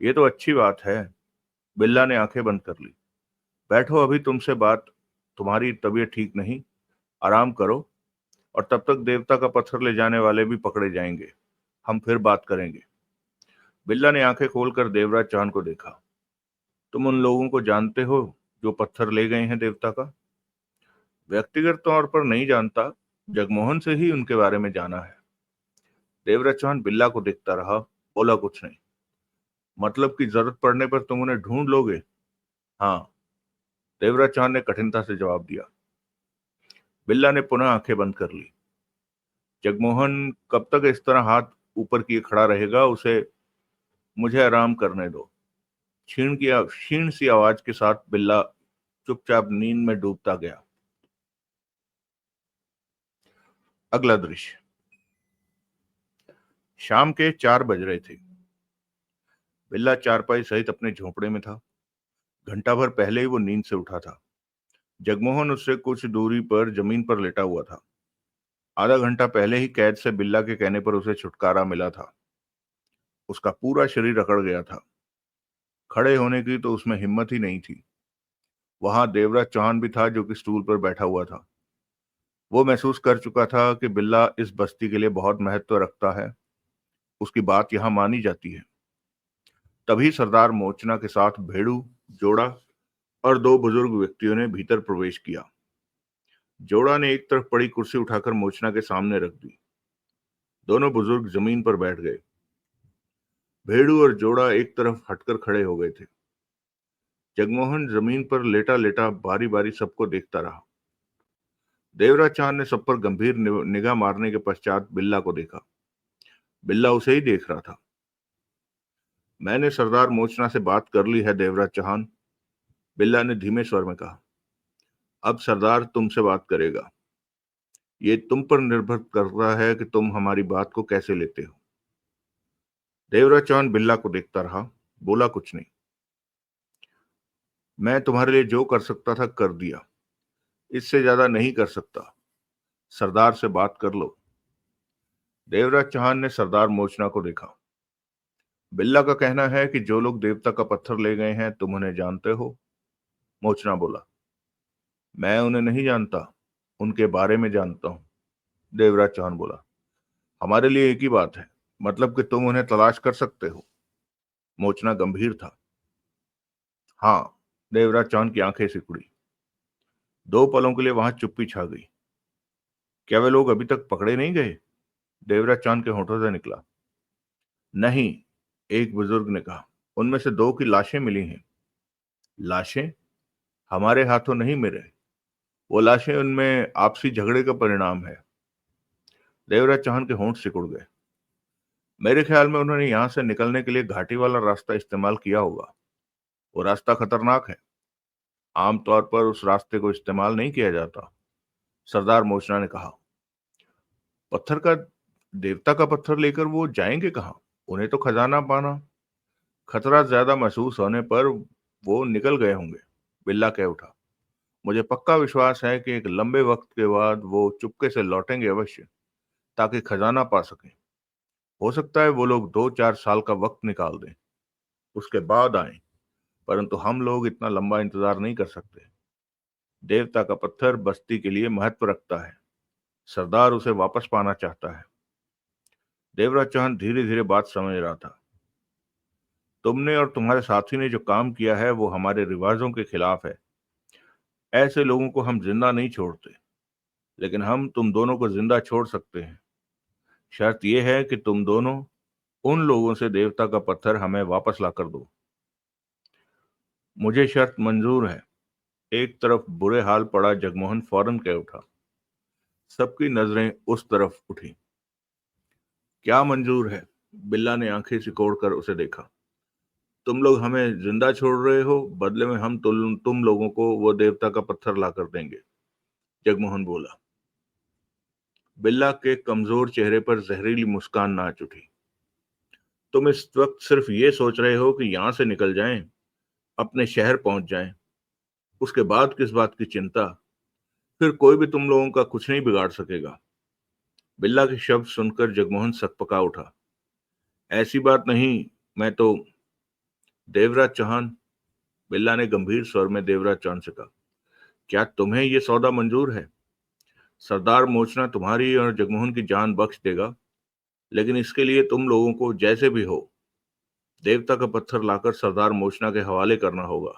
ये तो अच्छी बात है। बिल्ला ने आंखें बंद कर ली। बैठो, अभी तुमसे बात। तुम्हारी तबीयत ठीक नहीं, आराम करो। और तब तक देवता का पत्थर ले जाने वाले भी पकड़े जाएंगे। हम फिर बात करेंगे। बिल्ला ने आंखें खोलकर देवराज चांद को देखा। तुम उन लोगों को जानते हो जो पत्थर ले गए हैं देवता का? व्यक्तिगत तौर पर नहीं जानता, जगमोहन से ही उनके बारे में जाना है। देवराज चौहान बिल्ला को देखता रहा, बोला कुछ नहीं। मतलब की जरूरत पड़ने पर तुम उन्हें ढूंढ लोगे? हाँ, देवराज चौहान ने कठिनता से जवाब दिया। बिल्ला ने पुनः आंखें बंद कर ली। जगमोहन कब तक इस तरह हाथ ऊपर किए खड़ा रहेगा? उसे मुझे आराम करने दो। क्षीण सी आवाज के साथ बिल्ला चुपचाप नींद में डूबता गया। अगला दृश्य। शाम के 4 बज रहे थे। बिल्ला चारपाई सहित अपने झोंपड़े में था। घंटा भर पहले ही वो नींद से उठा था। जगमोहन उससे कुछ दूरी पर जमीन पर लेटा हुआ था। आधा घंटा पहले ही कैद से बिल्ला के कहने पर उसे छुटकारा मिला था। उसका पूरा शरीर अकड़ गया था। खड़े होने की तो उसमें हिम्मत ही नहीं थी। वहां देवराज चौहान भी था, जो कि स्टूल पर बैठा हुआ था। वो महसूस कर चुका था कि बिल्ला इस बस्ती के लिए बहुत महत्व रखता है। उसकी बात यहां मानी जाती है। तभी सरदार मोचना के साथ भेड़ू, जोड़ा और 2 बुजुर्ग व्यक्तियों ने भीतर प्रवेश किया। जोड़ा ने एक तरफ पड़ी कुर्सी उठाकर मोचना के सामने रख दी। दोनों बुजुर्ग जमीन पर बैठ गए। भेड़ू और जोड़ा एक तरफ हटकर खड़े हो गए थे। जगमोहन जमीन पर लेटा लेटा बारी बारी सबको देखता रहा। देवराज चांद ने सब पर गंभीर निगाह मारने के पश्चात बिल्ला को देखा। बिल्ला उसे ही देख रहा था। मैंने सरदार मोचना से बात कर ली है देवराज चौहान, बिल्ला ने धीमे स्वर में कहा। अब सरदार तुमसे बात करेगा। ये तुम पर निर्भर करता है कि तुम हमारी बात को कैसे लेते हो। देवराज चौहान बिल्ला को देखता रहा, बोला कुछ नहीं। मैं तुम्हारे लिए जो कर सकता था कर दिया, इससे ज्यादा नहीं कर सकता। सरदार से बात कर लो। देवराज चौहान ने सरदार मोचना को देखा। बिल्ला का कहना है कि जो लोग देवता का पत्थर ले गए हैं तुम उन्हें जानते हो। मोचना बोला। मैं उन्हें नहीं जानता, उनके बारे में जानता हूं। देवराज चौहान बोला। हमारे लिए एक ही बात है, मतलब कि तुम उन्हें तलाश कर सकते हो। मोचना गंभीर था। हाँ। देवराज चौहान की आंखें सिकुड़ी। 2 पलों के लिए वहां चुप्पी छा गई। क्या वे लोग अभी तक पकड़े नहीं गए? देवराज चौहान के होठों से निकला। नहीं, एक बुजुर्ग ने कहा। उनमें से 2 की लाशें मिली हैं। लाशें? हमारे हाथों नहीं मिले। वो लाशें उनमें आपसी झगड़े का परिणाम है। देवराज चौहान के होंठ सिकुड़ गए। मेरे ख्याल में उन्होंने यहां से निकलने के लिए घाटी वाला रास्ता इस्तेमाल किया होगा। वो रास्ता खतरनाक है। आमतौर पर उस रास्ते को इस्तेमाल नहीं किया जाता, सरदार मोचना ने कहा। पत्थर का देवता का पत्थर लेकर वो जाएंगे कहाँ? उन्हें तो खजाना पाना। खतरा ज्यादा महसूस होने पर वो निकल गए होंगे, बिल्ला कह उठा। मुझे पक्का विश्वास है कि एक लंबे वक्त के बाद वो चुपके से लौटेंगे अवश्य, ताकि खजाना पा सकें। हो सकता है वो लोग 2-4 साल का वक्त निकाल दें, उसके बाद आए, परंतु हम लोग इतना लंबा इंतजार नहीं कर सकते। देवता का पत्थर बस्ती के लिए महत्व रखता है। सरदार उसे वापस पाना चाहता है। देवराज चौहान धीरे धीरे बात समझ रहा था। तुमने और तुम्हारे साथी ने जो काम किया है वो हमारे रिवाजों के खिलाफ है। ऐसे लोगों को हम जिंदा नहीं छोड़ते, लेकिन हम तुम दोनों को जिंदा छोड़ सकते हैं। शर्त यह है कि तुम दोनों उन लोगों से देवता का पत्थर हमें वापस ला कर दो। मुझे शर्त मंजूर है। एक तरफ बुरे हाल पड़ा जगमोहन फौरन कह उठा। सबकी नजरें उस तरफ उठी। क्या मंजूर है? बिल्ला ने आंखें सिकोड़कर उसे देखा। तुम लोग हमें जिंदा छोड़ रहे हो, बदले में हम तुम लोगों को वो देवता का पत्थर ला कर देंगे, जगमोहन बोला। बिल्ला के कमजोर चेहरे पर जहरीली मुस्कान नाच उठी। तुम इस वक्त सिर्फ ये सोच रहे हो कि यहां से निकल जाएं, अपने शहर पहुंच जाएं। उसके बाद किस बात की चिंता? फिर कोई भी तुम लोगों का कुछ नहीं बिगाड़ सकेगा। बिल्ला के शब्द सुनकर जगमोहन सकपका उठा। ऐसी बात नहीं, मैं तो। देवराज चौहान, बिल्ला ने गंभीर स्वर में देवराज चौहान से कहा, क्या तुम्हें यह सौदा मंजूर है? सरदार मोचना तुम्हारी और जगमोहन की जान बख्श देगा, लेकिन इसके लिए तुम लोगों को जैसे भी हो देवता का पत्थर लाकर सरदार मोचना के हवाले करना होगा।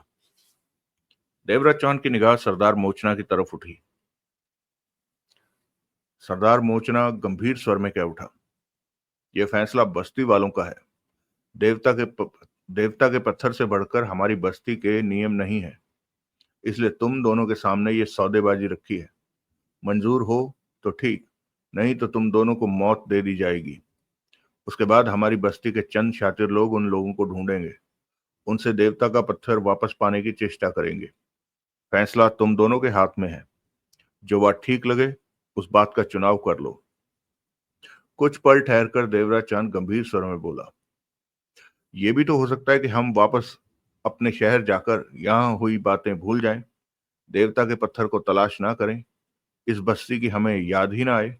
देवराज चौहान की निगाह सरदार मोचना की तरफ उठी। सरदार मोचना गंभीर स्वर में कह उठा, यह फैसला बस्ती वालों का है। देवता के प, देवता के पत्थर से बढ़कर हमारी बस्ती के नियम नहीं है, इसलिए तुम दोनों के सामने ये सौदेबाजी रखी है। मंजूर हो तो ठीक, नहीं तो तुम दोनों को मौत दे दी जाएगी। उसके बाद हमारी बस्ती के चंद शातिर लोग उन लोगों को ढूंढेंगे, उनसे देवता का पत्थर वापस पाने की चेष्टा करेंगे। फैसला तुम दोनों के हाथ में है। जो बात ठीक लगे उस बात का चुनाव कर लो। कुछ पल ठहरकर देवराज चांद गंभीर स्वर में बोला, यह भी तो हो सकता है कि हम वापस अपने शहर जाकर यहां हुई बातें भूल जाएं, देवता के पत्थर को तलाश ना करें, इस बस्ती की हमें याद ही ना आए।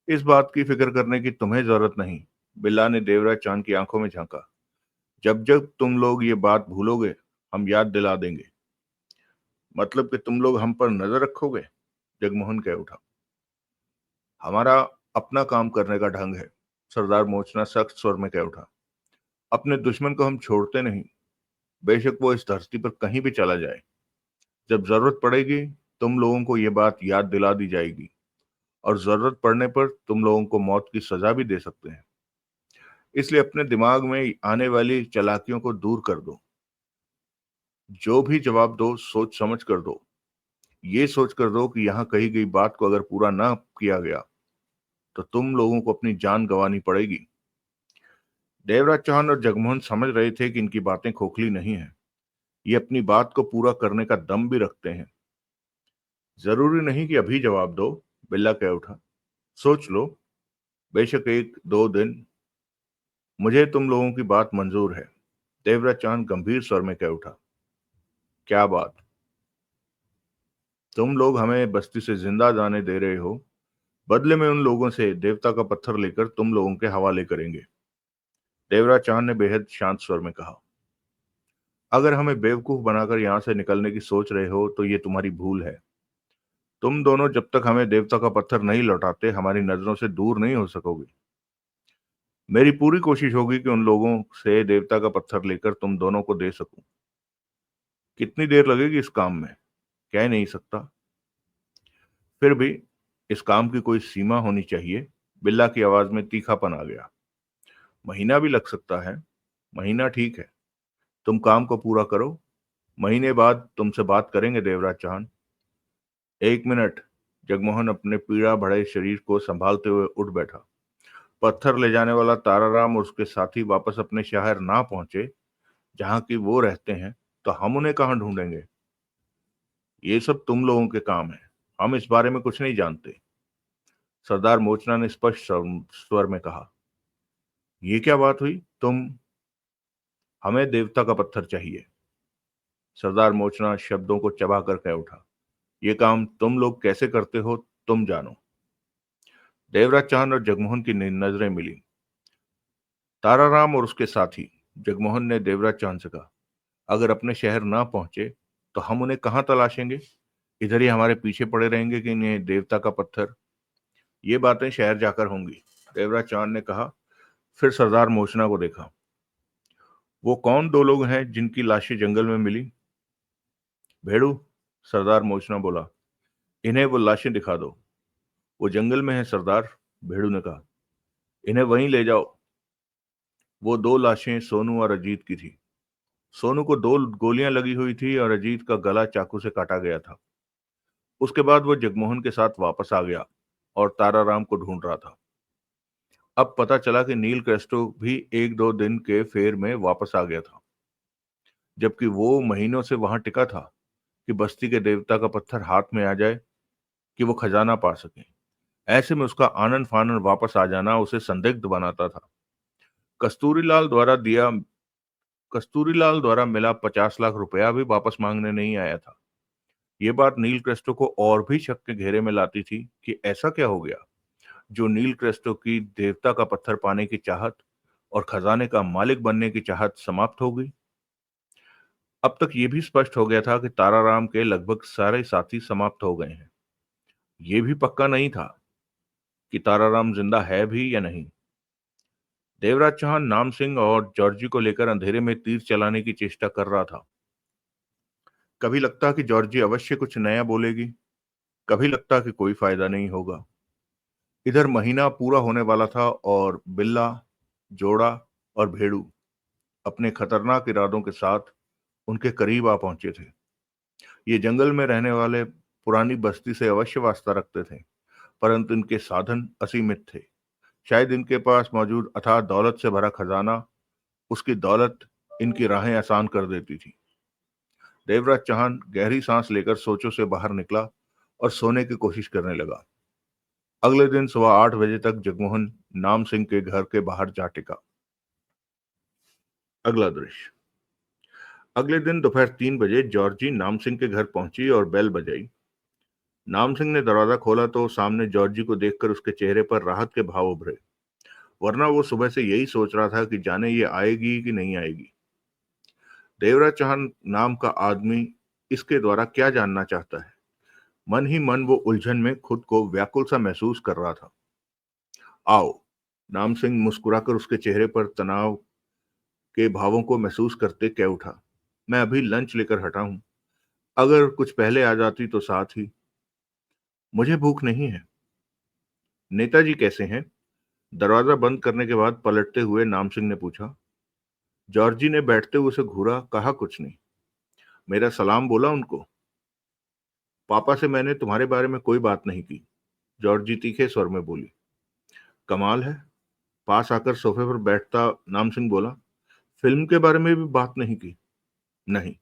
इस बात की फिक्र करने की तुम्हें जरूरत नहीं। बिल्ला ने देवराज चांद की आंखों में झांका। जब जब तुम लोग ये बात भूलोगे हम याद दिला देंगे। मतलब कि तुम लोग हम पर नजर रखोगे? जगमोहन कह उठा। हमारा अपना काम करने का ढंग है, सरदार मोचना सख्त स्वर में कह उठा। अपने दुश्मन को हम छोड़ते नहीं, बेशक वो इस धरती पर कहीं भी चला जाए। जब जरूरत पड़ेगी तुम लोगों को ये बात याद दिला दी जाएगी, और जरूरत पड़ने पर तुम लोगों को मौत की सजा भी दे सकते हैं। इसलिए अपने दिमाग में आने वाली चालाकियों को दूर कर दो। जो भी जवाब दो सोच समझ कर दो। ये सोच कर दो कि यहाँ कही गई बात को अगर पूरा ना किया गया तो तुम लोगों को अपनी जान गंवानी पड़ेगी। देवराज चौहान और जगमोहन समझ रहे थे कि इनकी बातें खोखली नहीं है, ये अपनी बात को पूरा करने का दम भी रखते हैं। जरूरी नहीं कि अभी जवाब दो, बिल्ला कह उठा। सोच लो, बेशक 1-2 दिन। मुझे तुम लोगों की बात मंजूर है। देवराज चौहान गंभीर स्वर में कह उठा। क्या बात? तुम लोग हमें बस्ती से जिंदा जाने दे रहे हो, बदले में उन लोगों से देवता का पत्थर लेकर तुम लोगों के हवाले करेंगे। देवराज चौहान ने बेहद शांत स्वर में कहा, अगर हमें बेवकूफ बनाकर यहां से निकलने की सोच रहे हो तो ये तुम्हारी भूल है। तुम दोनों जब तक हमें देवता का पत्थर नहीं लौटाते हमारी नजरों से दूर नहीं हो सकोगे। मेरी पूरी कोशिश होगी कि उन लोगों से देवता का पत्थर लेकर तुम दोनों को दे सकूं। कितनी देर लगेगी इस काम में, कह नहीं सकता। फिर भी इस काम की कोई सीमा होनी चाहिए। बिल्ला की आवाज में तीखापन आ गया। महीना भी लग सकता है। महीना ठीक है, तुम काम को पूरा करो। महीने बाद तुमसे बात करेंगे देवराज चौहान। 1 मिनट। जगमोहन अपने पीड़ा भरे शरीर को संभालते हुए उठ बैठा। पत्थर ले जाने वाला ताराराम और उसके साथी वापस अपने शहर ना पहुंचे जहां की वो रहते हैं तो हम उन्हें कहां ढूंढेंगे? ये सब तुम लोगों के काम है, हम इस बारे में कुछ नहीं जानते। सरदार मोचना ने स्पष्ट स्वर में कहा। ये क्या बात हुई? हमें देवता का पत्थर चाहिए। सरदार मोचना शब्दों को चबाकर कह उठा। ये काम तुम लोग कैसे करते हो तुम जानो। देवराज चांद और जगमोहन की नजरें मिली। ताराराम और उसके साथी। जगमोहन ने देवराज चांद से कहा, अगर अपने शहर ना पहुंचे तो हम उन्हें कहां तलाशेंगे? इधर ही हमारे पीछे पड़े रहेंगे कि इन्हें देवता का पत्थर? ये बातें शहर जाकर होंगी, देवराज चांद ने कहा। फिर सरदार मोचना को देखा। वो कौन 2 लोग हैं जिनकी लाशें जंगल में मिली? भेड़ू, सरदार मोचना बोला। इन्हें वो लाशें दिखा दो। वो जंगल में है सरदार, भेड़ू ने कहा। इन्हें वहीं ले जाओ। वो 2 लाशें सोनू और अजीत की थी। सोनू को 2 गोलियां लगी हुई थी और अजीत का गला चाकू से काटा गया था। उसके बाद वो जगमोहन के साथ वापस आ गया और ताराराम को ढूंढ रहा था। अब पता चला कि नील क्रेस्टो भी 1-2 दिन के फेर में वापस आ गया था, जबकि वो महीनों से वहां टिका था कि बस्ती के देवता का पत्थर हाथ में आ जाए, कि वो खजाना पा सके। ऐसे में उसका आनन फानन वापस आ जाना उसे संदिग्ध बनाता था। कस्तूरीलाल द्वारा दिया कस्तूरीलाल द्वारा मिला 50 लाख रुपया भी वापस मांगने नहीं आया था। ये बात नील क्रेस्टो को और भी शक के घेरे में लाती थी कि ऐसा क्या हो गया जो नील क्रेस्टो की देवता का पत्थर पाने की चाहत और खजाने का मालिक बनने की चाहत समाप्त हो गई। अब तक ये भी स्पष्ट हो गया था कि ताराराम के लगभग सारे साथी समाप्त हो गए हैं। ये भी पक्का नहीं था कि ताराराम जिंदा है भी या नहीं। देवराज चौहान नाम सिंह और जॉर्जी को लेकर अंधेरे में तीर चलाने की चेष्टा कर रहा था। कभी लगता कि जॉर्जी अवश्य कुछ नया बोलेगी, कभी लगता कि कोई फायदा नहीं होगा। इधर महीना पूरा होने वाला था और बिल्ला, जोड़ा और भेड़ू अपने खतरनाक इरादों के साथ उनके करीब आ पहुंचे थे। ये जंगल में रहने वाले पुरानी बस्ती से अवश्य वास्ता रखते थे, परंतु इनके साधन असीमित थे। शायद इनके पास मौजूद अथाह दौलत से भरा खजाना, उसकी दौलत इनकी राहें आसान कर देती थी। देवराज चौहान गहरी सांस लेकर सोचों से बाहर निकला और सोने की कोशिश करने लगा। अगले दिन सुबह 8 बजे तक जगमोहन नाम सिंह के घर के बाहर जा टिका। अगला दृश्य। अगले दिन दोपहर 3 बजे जॉर्जी नाम सिंह के घर पहुंची और बेल बजाई। नाम सिंह ने दरवाजा खोला तो सामने जॉर्जी को देखकर उसके चेहरे पर राहत के भाव उभरे, वरना वो सुबह से यही सोच रहा था कि जाने ये आएगी कि नहीं आएगी। देवराज चौहान नाम का आदमी इसके द्वारा क्या जानना चाहता है? मन ही मन वो उलझन में खुद को व्याकुल सा महसूस कर रहा था। आओ, नाम सिंह मुस्कुराकर उसके चेहरे पर तनाव के भावों को महसूस करते कह उठा। मैं अभी लंच लेकर हटा हूं, अगर कुछ पहले आ जाती तो साथ ही। मुझे भूख नहीं है। नेताजी कैसे हैं? दरवाजा बंद करने के बाद पलटते हुए नाम सिंह ने पूछा। जॉर्जी ने बैठते हुए उसे घूरा, कहा कुछ नहीं। मेरा सलाम बोला उनको। पापा से मैंने तुम्हारे बारे में कोई बात नहीं की, जॉर्जी तीखे स्वर में बोली। कमाल है। पास आकर सोफे पर बैठता नाम सिंह बोला, फिल्म के बारे में भी बात नहीं की? नहीं।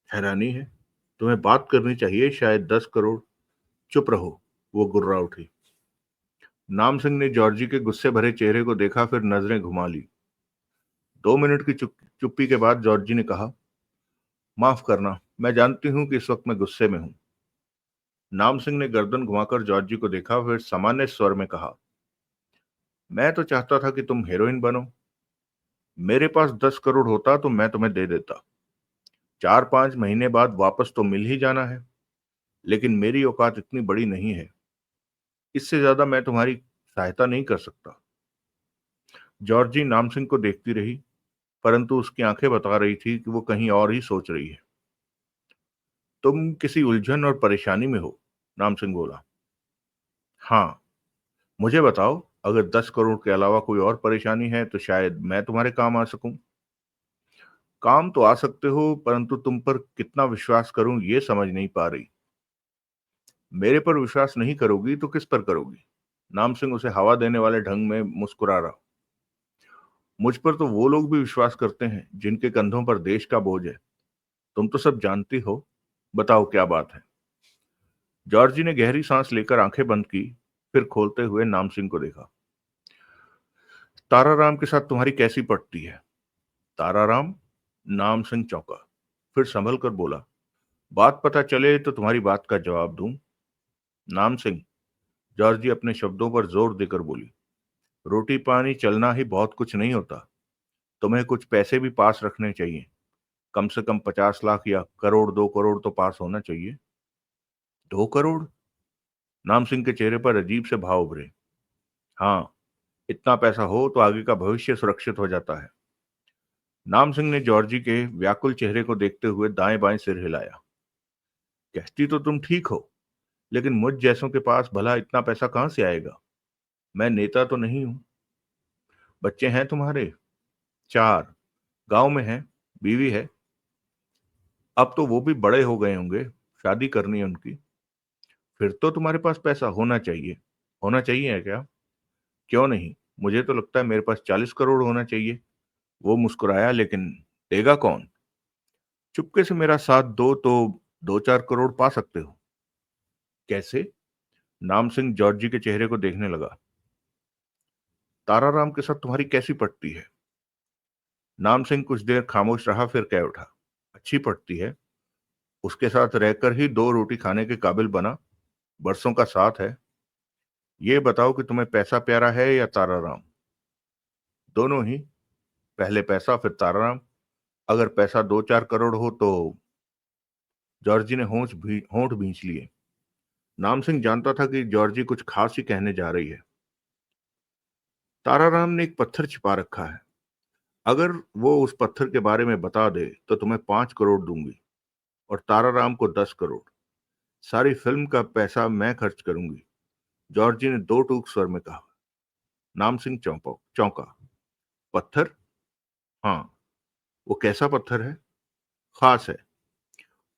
हैरानी है। तुम्हें बात करनी चाहिए, शायद 10 करोड़। चुप रहो, वो गुर्रा उठी। नाम सिंह ने जॉर्जी के गुस्से भरे चेहरे को देखा, फिर नजरें घुमा ली। 2 मिनट की चुप्पी के बाद जॉर्जी ने कहा, माफ करना, मैं जानती हूं कि इस वक्त मैं गुस्से में हूं। नाम सिंह ने गर्दन घुमाकर जॉर्जी को देखा, फिर सामान्य स्वर में कहा, मैं तो चाहता था कि तुम हीरोइन बनो। मेरे पास 10 करोड़ होता तो मैं तुम्हें दे देता। 4-5 महीने बाद वापस तो मिल ही जाना है, लेकिन मेरी औकात इतनी बड़ी नहीं है। इससे ज्यादा मैं तुम्हारी सहायता नहीं कर सकता। जॉर्जी नाम सिंह को देखती रही, परंतु उसकी आंखें बता रही थी कि वो कहीं और ही सोच रही है। तुम किसी उलझन और परेशानी में हो? नाम सिंह बोला। हाँ। मुझे बताओ, अगर 10 करोड़ के अलावा कोई और परेशानी है तो शायद मैं तुम्हारे काम आ सकूं। काम तो आ सकते हो, परंतु तुम पर कितना विश्वास करूं ये समझ नहीं पा रही। मेरे पर विश्वास नहीं करोगी तो किस पर करोगी? नाम सिंह उसे हवा देने वाले ढंग में मुस्कुरा रहा। मुझ पर तो वो लोग भी विश्वास करते हैं जिनके कंधों पर देश का बोझ है। तुम तो सब जानती हो। बताओ क्या बात है? जॉर्जी ने गहरी सांस लेकर आंखें बंद की, फिर खोलते हुए नाम सिंह को देखा। ताराराम के साथ तुम्हारी कैसी पटती है? ताराराम? नाम सिंह चौंका, फिर संभल कर बोला, बात पता चले तो तुम्हारी बात का जवाब दूं। नाम सिंह, जॉर्जी अपने शब्दों पर जोर देकर बोली, रोटी पानी चलना ही बहुत कुछ नहीं होता। तुम्हें कुछ पैसे भी पास रखने चाहिए। कम से कम 50 लाख या करोड़ 2 करोड़ तो पास होना चाहिए। 2 करोड़? नाम सिंह के चेहरे पर अजीब से भाव उभरे। हाँ, इतना पैसा हो तो आगे का भविष्य सुरक्षित हो जाता है। नाम सिंह ने जॉर्जी के व्याकुल चेहरे को देखते हुए दाएं बाएं सिर हिलाया। कहती तो तुम ठीक हो, लेकिन मुझ जैसों के पास भला इतना पैसा कहां से आएगा? मैं नेता तो नहीं हूं। बच्चे हैं तुम्हारे? 4। गांव में हैं। बीवी है। अब तो वो भी बड़े हो गए होंगे, शादी करनी है उनकी। फिर तो तुम्हारे पास पैसा होना चाहिए। होना चाहिए है क्या? क्यों नहीं, मुझे तो लगता है मेरे पास 40 करोड़ होना चाहिए। वो मुस्कुराया, लेकिन देगा कौन? चुपके से मेरा साथ दो तो 2-4 करोड़ पा सकते हो। कैसे? नाम सिंह जॉर्जी के चेहरे को देखने लगा। ताराराम के साथ तुम्हारी कैसी पटती है? नाम सिंह कुछ देर खामोश रहा, फिर कह उठा, अच्छी पटती है। उसके साथ रहकर ही 2 रोटी खाने के काबिल बना। बरसों का साथ है। ये बताओ कि तुम्हें पैसा प्यारा है या ताराराम? दोनों ही। पहले पैसा फिर ताराराम। अगर पैसा 2-4 करोड़ हो तो। जॉर्जी ने होंठ भींच लिए। नाम सिंह जानता था कि जॉर्जी कुछ खास ही कहने जा रही है। ताराराम ने एक पत्थर छिपा रखा है। अगर वो उस पत्थर के बारे में बता दे तो तुम्हें 5 करोड़ दूंगी, और ताराराम को 10 करोड़। सारी फिल्म का पैसा मैं खर्च करूंगी। जॉर्जी ने दो टूक स्वर में कहा। नाम सिंह चौंका। पत्थर? हाँ। वो कैसा पत्थर है? खास है।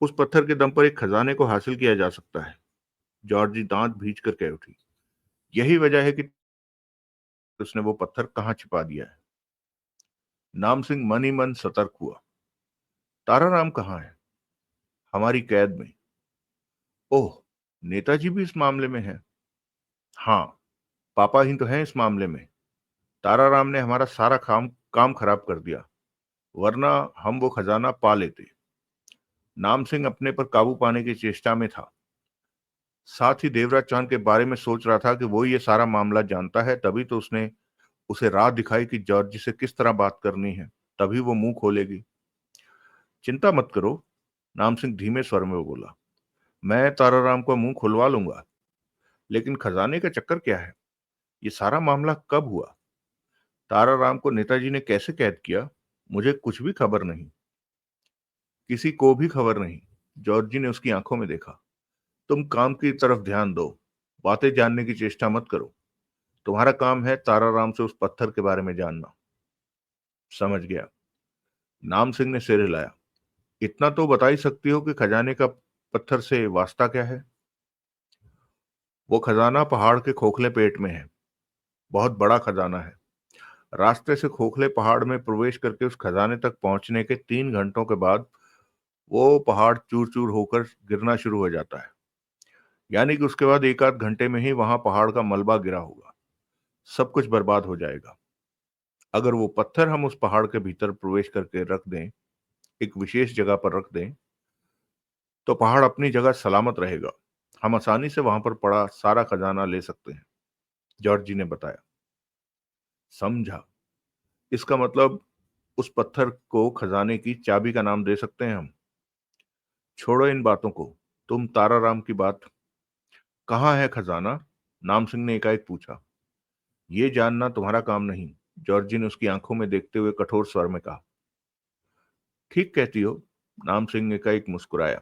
उस पत्थर के दम पर एक खजाने को हासिल किया जा सकता है। जॉर्जी दांत भींच कर कह उठी। यही वजह है कि उसने वो पत्थर कहाँ छिपा दिया है। नाम सिंह मन ही मन सतर्क हुआ। ताराराम कहाँ है? हमारी कैद में। ओह, नेताजी भी इस मामले में है? हाँ, पापा ही तो हैं इस मामले में। ताराराम ने हमारा सारा काम काम खराब कर दिया, वरना हम वो खजाना पा लेते। नाम सिंह अपने पर काबू पाने की चेष्टा में था। साथ ही देवराज चांद के बारे में सोच रहा था कि वो ये सारा मामला जानता है, तभी तो उसने उसे राह दिखाई कि जॉर्ज से किस तरह बात करनी है, तभी वो मुंह खोलेगी। चिंता मत करो, नाम सिंह धीमे स्वर में बोला। मैं ताराराम को मुंह खुलवा लूंगा। लेकिन खजाने का चक्कर क्या है? ये सारा मामला कब हुआ? ताराराम को नेताजी ने कैसे कैद किया? मुझे कुछ भी खबर नहीं। किसी को भी खबर नहीं। जॉर्जी ने उसकी आंखों में देखा। तुम काम की तरफ ध्यान दो, बातें जानने की चेष्टा मत करो। तुम्हारा काम है ताराराम से उस पत्थर के बारे में जानना। समझ गया। नाम सिंह ने सिर हिलाया। इतना तो बता ही सकती हो कि खजाने का पत्थर से वास्ता क्या है? वो खजाना पहाड़ के खोखले पेट में है। बहुत बड़ा खजाना है। रास्ते से खोखले पहाड़ में प्रवेश करके उस खजाने तक पहुंचने के 3 घंटों के बाद वो पहाड़ चूर चूर होकर गिरना शुरू हो जाता है। यानी कि उसके बाद एक आध घंटे में ही वहां पहाड़ का मलबा गिरा होगा। सब कुछ बर्बाद हो जाएगा। अगर वो पत्थर हम उस पहाड़ के भीतर प्रवेश करके रख दें, एक विशेष जगह पर रख दें, तो पहाड़ अपनी जगह सलामत रहेगा। हम आसानी से वहां पर पड़ा सारा खजाना ले सकते हैं, जॉर्जी ने बताया। समझा। इसका मतलब उस पत्थर को खजाने की चाबी का नाम दे सकते हैं हम। छोड़ो इन बातों को। तुम ताराराम की बात। कहाँ है खजाना? नाम सिंह ने एकाएक पूछा। ये जानना तुम्हारा काम नहीं, जॉर्जी ने उसकी आंखों में देखते हुए कठोर स्वर में कहा। ठीक कहती हो, नाम सिंह ने एकाएक मुस्कुराया।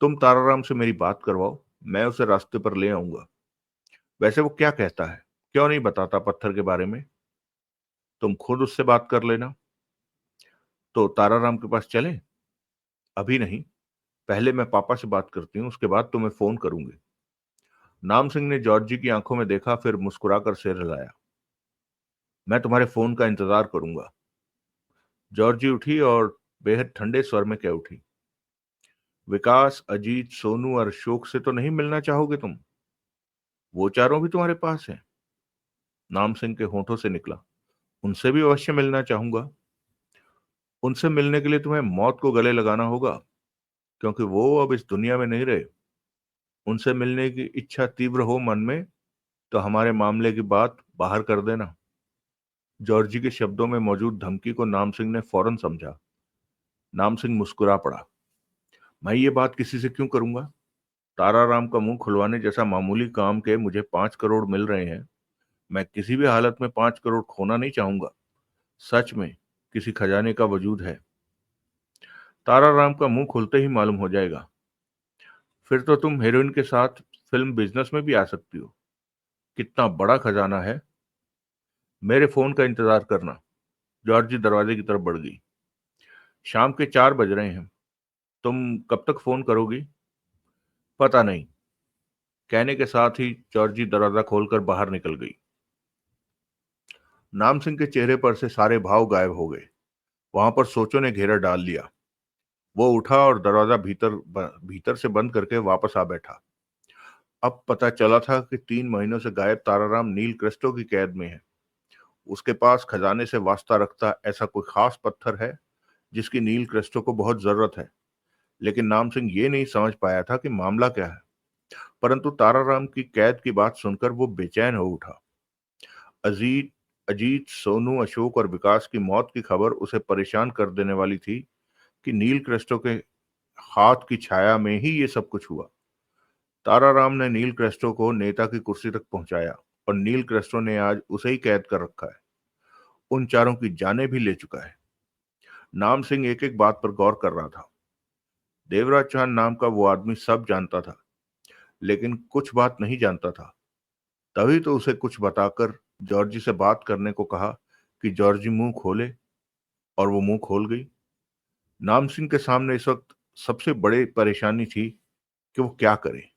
तुम ताराराम से मेरी बात करवाओ, मैं उसे रास्ते पर ले आऊंगा। वैसे वो क्या कहता है? क्यों नहीं बताता पत्थर के बारे में? तुम खुद उससे बात कर लेना। तो ताराराम के पास चलें? अभी नहीं, पहले मैं पापा से बात करती हूँ, उसके बाद तुम्हें फोन करूंगी। नाम सिंह ने जॉर्जी की आंखों में देखा, फिर मुस्कुराकर सिर हिलाया। मैं तुम्हारे फोन का इंतजार करूंगा। जॉर्जी उठी और बेहद ठंडे स्वर में कह उठी। विकास, अजीत, सोनू और अशोक से तो नहीं मिलना चाहोगे तुम? वो चारों भी तुम्हारे पास हैं। नाम सिंह के होठों से निकला। उनसे भी अवश्य मिलना चाहूंगा। उनसे मिलने के लिए तुम्हें मौत को गले लगाना होगा, क्योंकि वो अब इस दुनिया में नहीं रहे। उनसे मिलने की इच्छा तीव्र हो मन में, तो हमारे मामले की बात बाहर कर देना। जॉर्जी के शब्दों में मौजूद धमकी को नाम सिंह ने फौरन समझा। नाम सिंह मुस्कुरा पड़ा। मैं ये बात किसी से क्यों करूंगा? ताराराम का मुंह खुलवाने जैसा मामूली काम के मुझे 5 करोड़ मिल रहे हैं। मैं किसी भी हालत में 5 करोड़ खोना नहीं चाहूंगा। सच में किसी खजाने का वजूद है। ताराराम का मुंह खुलते ही मालूम हो जाएगा। फिर तो तुम हीरोइन के साथ फिल्म बिजनेस में भी आ सकती हो। कितना बड़ा खजाना है। मेरे फोन का इंतजार करना। जॉर्जी दरवाजे की तरफ बढ़ गई। शाम के 4 बज रहे हैं। तुम कब तक फोन करोगी? पता नहीं, कहने के साथ ही जॉर्जी दरवाजा खोलकर बाहर निकल गई। नाम सिंह के चेहरे पर से सारे भाव गायब हो गए। वहां पर सोचों ने घेरा डाल लिया। वो उठा और दरवाजा भीतर से बंद करके वापस आ बैठा। अब पता चला था कि 3 महीनों से गायब ताराराम नील क्रिस्टो की कैद में है। उसके पास खजाने से वास्ता रखता ऐसा कोई खास पत्थर है जिसकी नील क्रिस्टो को बहुत जरूरत है। लेकिन नाम सिंह ये नहीं समझ पाया था कि मामला क्या है। परंतु ताराराम की कैद की बात सुनकर वो बेचैन हो उठा। अजीत अजीत, सोनू, अशोक और विकास की मौत की खबर उसे परेशान कर देने वाली थी कि नील क्रिस्टो के हाथ की छाया में ही ये सब कुछ हुआ। ताराराम ने नील क्रिस्टो को नेता की कुर्सी तक पहुंचाया, और नील क्रिस्टो ने आज उसे ही कैद कर रखा है। उन चारों की जानें भी ले चुका है। नाम सिंह एक एक बात पर गौर कर रहा था। देवराज चांद नाम का वो आदमी सब जानता था, लेकिन कुछ बात नहीं जानता था। तभी तो उसे कुछ बताकर जॉर्जी से बात करने को कहा कि जॉर्जी मुंह खोले, और वो मुंह खोल गई। नाम सिंह के सामने इस वक्त सबसे बड़ी परेशानी थी कि वो क्या करे,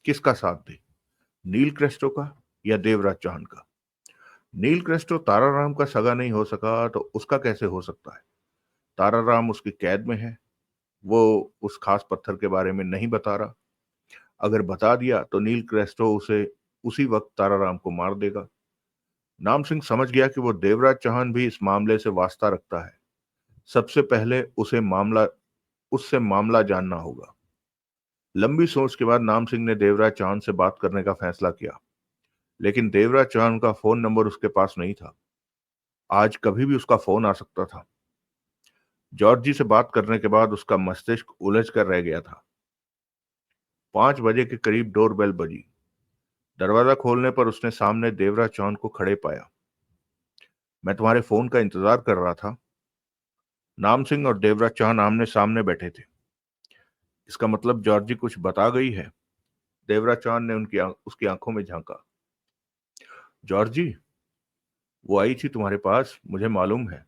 किसका साथ दे, नील क्रेस्टो का या देवराज चौहान का। नील क्रेस्टो ताराराम का सगा नहीं हो सका तो उसका कैसे हो सकता है। ताराराम उसकी कैद में है, वो उस खास पत्थर के बारे में नहीं बता रहा। अगर बता दिया तो नील क्रेस्टो उसे उसी वक्त ताराराम को मार देगा। नाम सिंह समझ गया कि वो देवराज चौहान भी इस मामले से वास्ता रखता है। सबसे पहले उससे मामला जानना होगा। लंबी सोच के बाद नाम सिंह ने देवराज चौहान से बात करने का फैसला किया, लेकिन देवराज चौहान का फोन नंबर उसके पास नहीं था। आज कभी भी उसका फोन आ सकता था। जॉर्जी से बात करने के बाद उसका मस्तिष्क उलझ कर रह गया था। 5 बजे के करीब डोरबेल बजी। दरवाजा खोलने पर उसने सामने देवराज चौहान को खड़े पाया। मैं तुम्हारे फोन का इंतजार कर रहा था। नाम सिंह और देवराज चौहान आमने सामने बैठे थे। इसका मतलब जॉर्जी कुछ बता गई है। देवराज चौहान ने उसकी आंखों में झांका। जॉर्जी, वो आई थी तुम्हारे पास, मुझे मालूम है।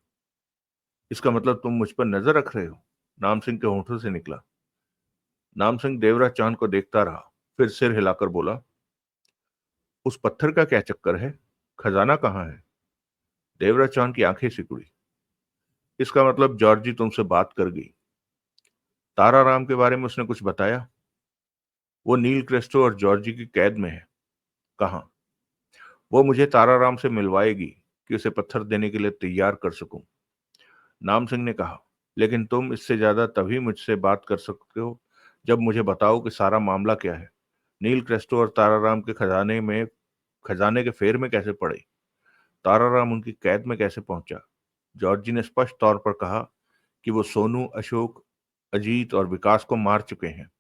इसका मतलब तुम मुझ पर नजर रख रहे हो। नाम सिंह के होंठों से निकला। नाम सिंह देवराज चौहान को देखता रहा, फिर सिर हिलाकर बोला, उस पत्थर का क्या चक्कर है, खजाना कहाँ है। देवराज चौहान की आंखें सिकुड़ी। इसका मतलब जॉर्जी तुमसे बात कर गई। ताराराम के बारे में उसने कुछ बताया। वो नील क्रेस्टो और जॉर्जी की कैद में है। कहाँ। वो मुझे ताराराम से मिलवाएगी कि उसे पत्थर देने के लिए तैयार कर सकूं। नाम सिंह ने कहा, लेकिन तुम इससे ज्यादा तभी मुझसे बात कर सकते हो जब मुझे बताओ कि सारा मामला क्या है। नील क्रेस्टो और ताराराम के खजाने के फेर में कैसे पड़े। ताराराम उनकी कैद में कैसे पहुंचा। जॉर्जी ने स्पष्ट तौर पर कहा कि वो सोनू, अशोक, अजीत और विकास को मार चुके हैं।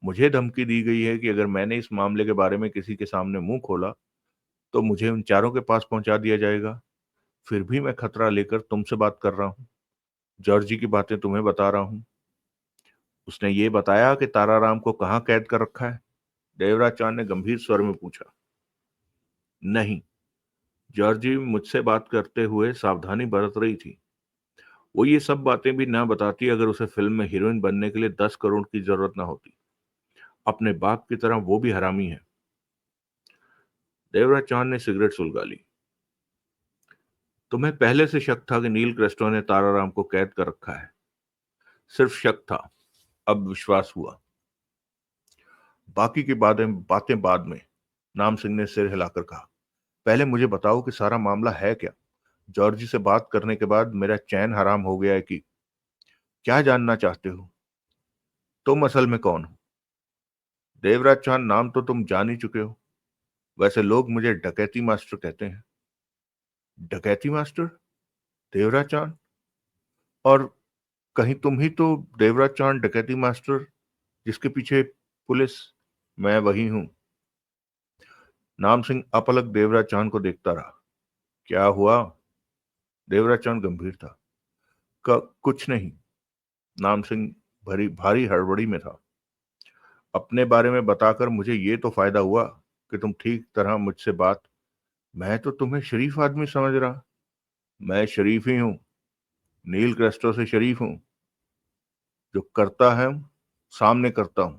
मुझे धमकी दी गई है कि अगर मैंने इस मामले के बारे में किसी के सामने मुंह खोला तो मुझे उन चारों के पास पहुंचा दिया जाएगा। फिर भी मैं खतरा लेकर तुमसे बात कर रहा हूं। जॉर्जी की बातें तुम्हें बता रहा हूं। उसने ये बताया कि ताराराम को कहाँ कैद कर रखा है। देवराज चांद ने गंभीर स्वर में पूछा। नहीं। जॉर्जी मुझसे बात करते हुए सावधानी बरत रही थी। वो ये सब बातें भी ना बताती अगर उसे फिल्म में हीरोइन बनने के लिए 10 करोड़ की जरूरत ना होती। अपने बाप की तरह वो भी हरामी है। देवराज चौहान ने सिगरेट सुलगा ली। तुम्हें पहले से शक था कि नील क्रेस्टो ने ताराराम को कैद कर रखा है। सिर्फ शक था, अब विश्वास हुआ। बाकी की बातें बातें बाद में। नाम सिंह ने सिर हिलाकर कहा, पहले मुझे बताओ कि सारा मामला है क्या। जॉर्जी से बात करने के बाद मेरा चैन हराम हो गया है कि क्या जानना चाहते हो। तुम असल में कौन हो। देवराज चौहान नाम तो तुम जान ही चुके हो। वैसे लोग मुझे डकैती मास्टर कहते हैं। डकैती मास्टर। देवराज चौहान। और कहीं तुम ही तो देवराज चौहान डकैती मास्टर जिसके पीछे पुलिस। मैं वही हूं। नाम सिंह अपलक देवराज चौहान को देखता रहा। क्या हुआ। देवराज चौहान गंभीर था। कुछ नहीं। नाम सिंह भरी भारी हड़बड़ी में था। अपने बारे में बताकर मुझे ये तो फायदा हुआ कि तुम ठीक तरह मुझसे बात। मैं तो तुम्हें शरीफ आदमी समझ रहा। मैं शरीफ ही हूं। नील क्रेस्टो से शरीफ हूं। जो करता है सामने करता हूं।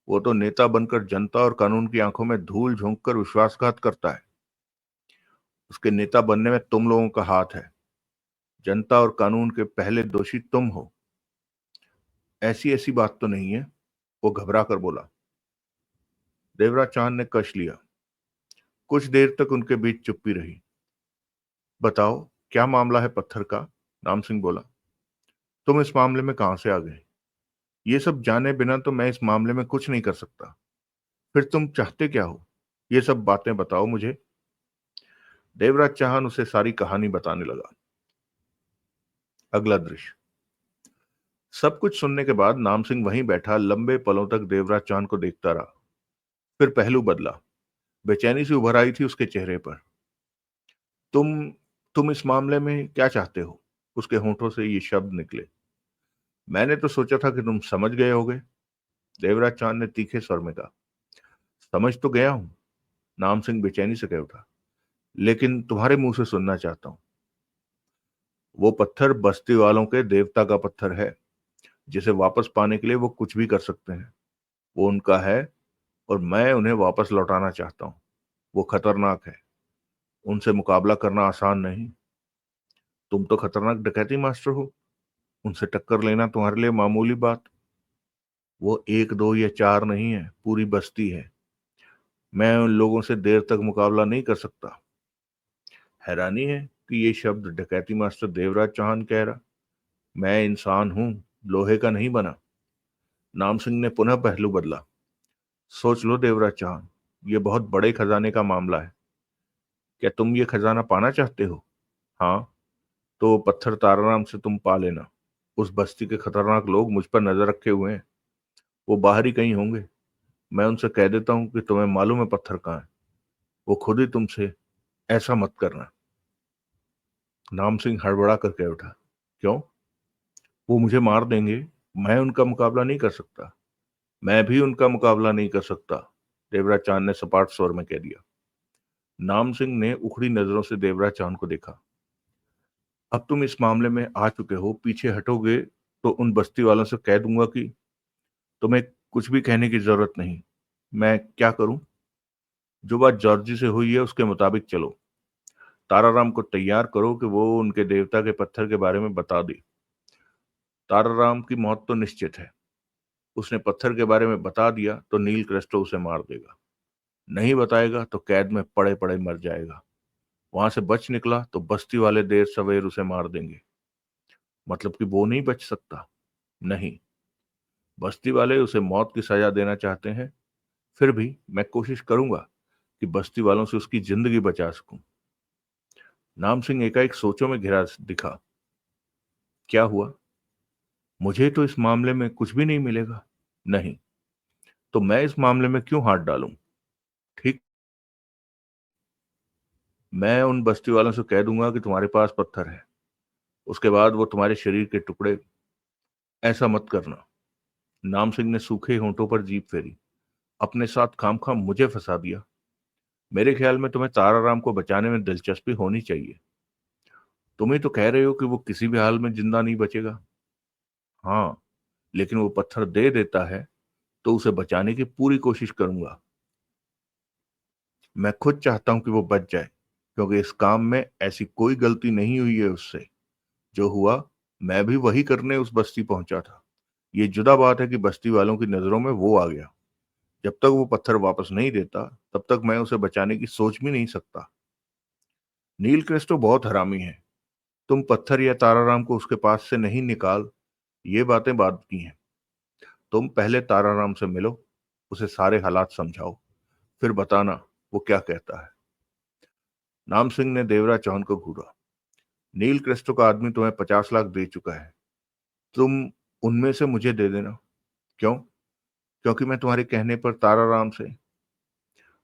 वो तो नेता बनकर जनता और कानून की आंखों में धूल झोंक कर विश्वासघात करता है। उसके नेता बनने में तुम लोगों का हाथ है। जनता और कानून के पहले दोषी तुम हो। ऐसी ऐसी बात तो नहीं है। वो घबरा कर बोला। देवराज चांद ने कश लिया। कुछ देर तक उनके बीच चुप्पी रही। बताओ, क्या मामला है पत्थर का। नाम सिंह बोला। तुम इस मामले में कहां से आ गए। ये सब जाने बिना तो मैं इस मामले में कुछ नहीं कर सकता। फिर तुम चाहते क्या हो। ये सब बातें बताओ मुझे। देवराज चौहान उसे सारी कहानी बताने लगा। अगला दृश्य। सब कुछ सुनने के बाद नाम सिंह वहीं बैठा लंबे पलों तक देवराज चौहान को देखता रहा। फिर पहलू बदला। बेचैनी सी उभर आई थी उसके चेहरे पर। तुम तुम इस मामले में क्या चाहते हो। उसके होंठों से ये शब्द निकले। मैंने तो सोचा था कि तुम समझ गए होगे। देवराज चौहान ने तीखे स्वर में कहा। समझ तो गया हूं, नाम सिंह बेचैनी से कह उठा। लेकिन तुम्हारे मुंह से सुनना चाहता हूं। वो पत्थर बस्ती वालों के देवता का पत्थर है, जिसे वापस पाने के लिए वो कुछ भी कर सकते हैं। वो उनका है और मैं उन्हें वापस लौटाना चाहता हूँ। वो खतरनाक है, उनसे मुकाबला करना आसान नहीं। तुम तो खतरनाक डकैती मास्टर हो, उनसे टक्कर लेना तुम्हारे लिए मामूली बात। वो एक दो या चार नहीं है, पूरी बस्ती है। मैं उन लोगों से देर तक मुकाबला नहीं कर सकता। हैरानी है कि ये शब्द डकैती मास्टर देवराज चौहान कह रहा। मैं इंसान हूं, लोहे का नहीं बना। नाम सिंह ने पुनः पहलू बदला। सोच लो देवराज चौहान, ये बहुत बड़े खजाने का मामला है। क्या तुम ये खजाना पाना चाहते हो? हाँ, तो पत्थर ताराराम से तुम पा लेना। उस बस्ती के खतरनाक लोग मुझ पर नजर रखे हुए हैं। वो बाहर ही कहीं होंगे। मैं उनसे कह देता हूँ कि तुम्हें मालूम है पत्थर कहाँ है। वो खुद ही तुमसे ऐसा मत करना। नाम सिंह हड़बड़ा कर कह उठा। क्यों? वो मुझे मार देंगे। मैं उनका मुकाबला नहीं कर सकता। मैं भी उनका मुकाबला नहीं कर सकता, देवराज चांद ने सपाट स्वर में कह दिया। नाम सिंह ने उखड़ी नजरों से देवराज चांद को देखा। अब तुम इस मामले में आ चुके हो, पीछे हटोगे तो उन बस्ती वालों से कह दूंगा कि तुम्हें कुछ भी कहने की जरूरत नहीं। मैं क्या करूं? जो बात जॉर्जी से हुई है उसके मुताबिक चलो। ताराराम को तैयार करो कि वो उनके देवता के पत्थर के बारे में बता दे। ताराराम की मौत तो निश्चित है। उसने पत्थर के बारे में बता दिया तो नील क्रिस्टो उसे मार देगा। नहीं बताएगा तो कैद में पड़े पड़े मर जाएगा। वहां से बच निकला तो बस्ती वाले देर सवेर उसे मार देंगे। मतलब कि वो नहीं बच सकता? नहीं, बस्ती वाले उसे मौत की सजा देना चाहते हैं। फिर भी मैं कोशिश करूंगा कि बस्ती वालों से उसकी जिंदगी बचा सकूं। नाम सिंह एकाएक सोचों में घिरा दिखा। क्या हुआ? मुझे तो इस मामले में कुछ भी नहीं मिलेगा। नहीं, तो मैं इस मामले में क्यों हाथ डालूं? ठीक, मैं उन बस्ती वालों से कह दूंगा कि तुम्हारे पास पत्थर है, उसके बाद वो तुम्हारे शरीर के टुकड़े। ऐसा मत करना। नाम सिंह ने सूखे होंठों पर जीभ फेरी। अपने साथ खामखाम मुझे फंसा दिया। मेरे ख्याल में तुम्हें ताराराम को बचाने में दिलचस्पी होनी चाहिए। तुम ही तो कह रहे हो कि वो किसी भी हाल में जिंदा नहीं बचेगा। हाँ, लेकिन वो पत्थर दे देता है तो उसे बचाने की पूरी कोशिश करूंगा। मैं खुद चाहता हूं कि वो बच जाए, क्योंकि इस काम में ऐसी कोई गलती नहीं हुई है उससे। जो हुआ, मैं भी वही करने उस बस्ती पहुंचा था। ये जुदा बात है कि बस्ती वालों की नजरों में वो आ गया। जब तक वो पत्थर वापस नहीं देता, तब तक मैं उसे बचाने की सोच भी नहीं सकता। नील क्रिस्टो बहुत हरामी है। तुम पत्थर या ताराराम को उसके पास से नहीं निकाल, ये बातें बाद की हैं। तुम पहले ताराराम से मिलो, उसे सारे हालात समझाओ, फिर बताना वो क्या कहता है। नाम सिंह ने देवराज चौहान को घूरा। नील क्रिस्टो का आदमी तुम्हें 50 लाख दे चुका है। तुम उनमें से मुझे दे देना। क्यों? क्योंकि मैं तुम्हारे कहने पर ताराराम से।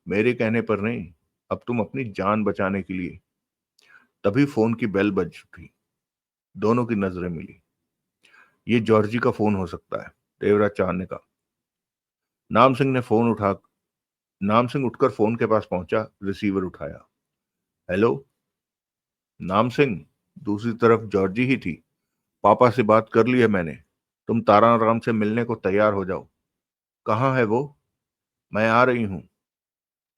मेरे कहने पर नहीं, अब तुम अपनी जान बचाने के लिए। तभी फोन की बेल बज उठी। दोनों की नजरें मिली। ये जॉर्जी का फोन हो सकता है, देवराज चौहान ने कहा। नाम सिंह ने फोन उठा नाम सिंह उठकर फोन के पास पहुंचा, रिसीवर उठाया। हेलो? नाम सिंह। दूसरी तरफ जॉर्जी ही थी। पापा से बात कर ली है मैंने। तुम ताराराम से मिलने को तैयार हो जाओ। कहाँ है वो? मैं आ रही हूँ।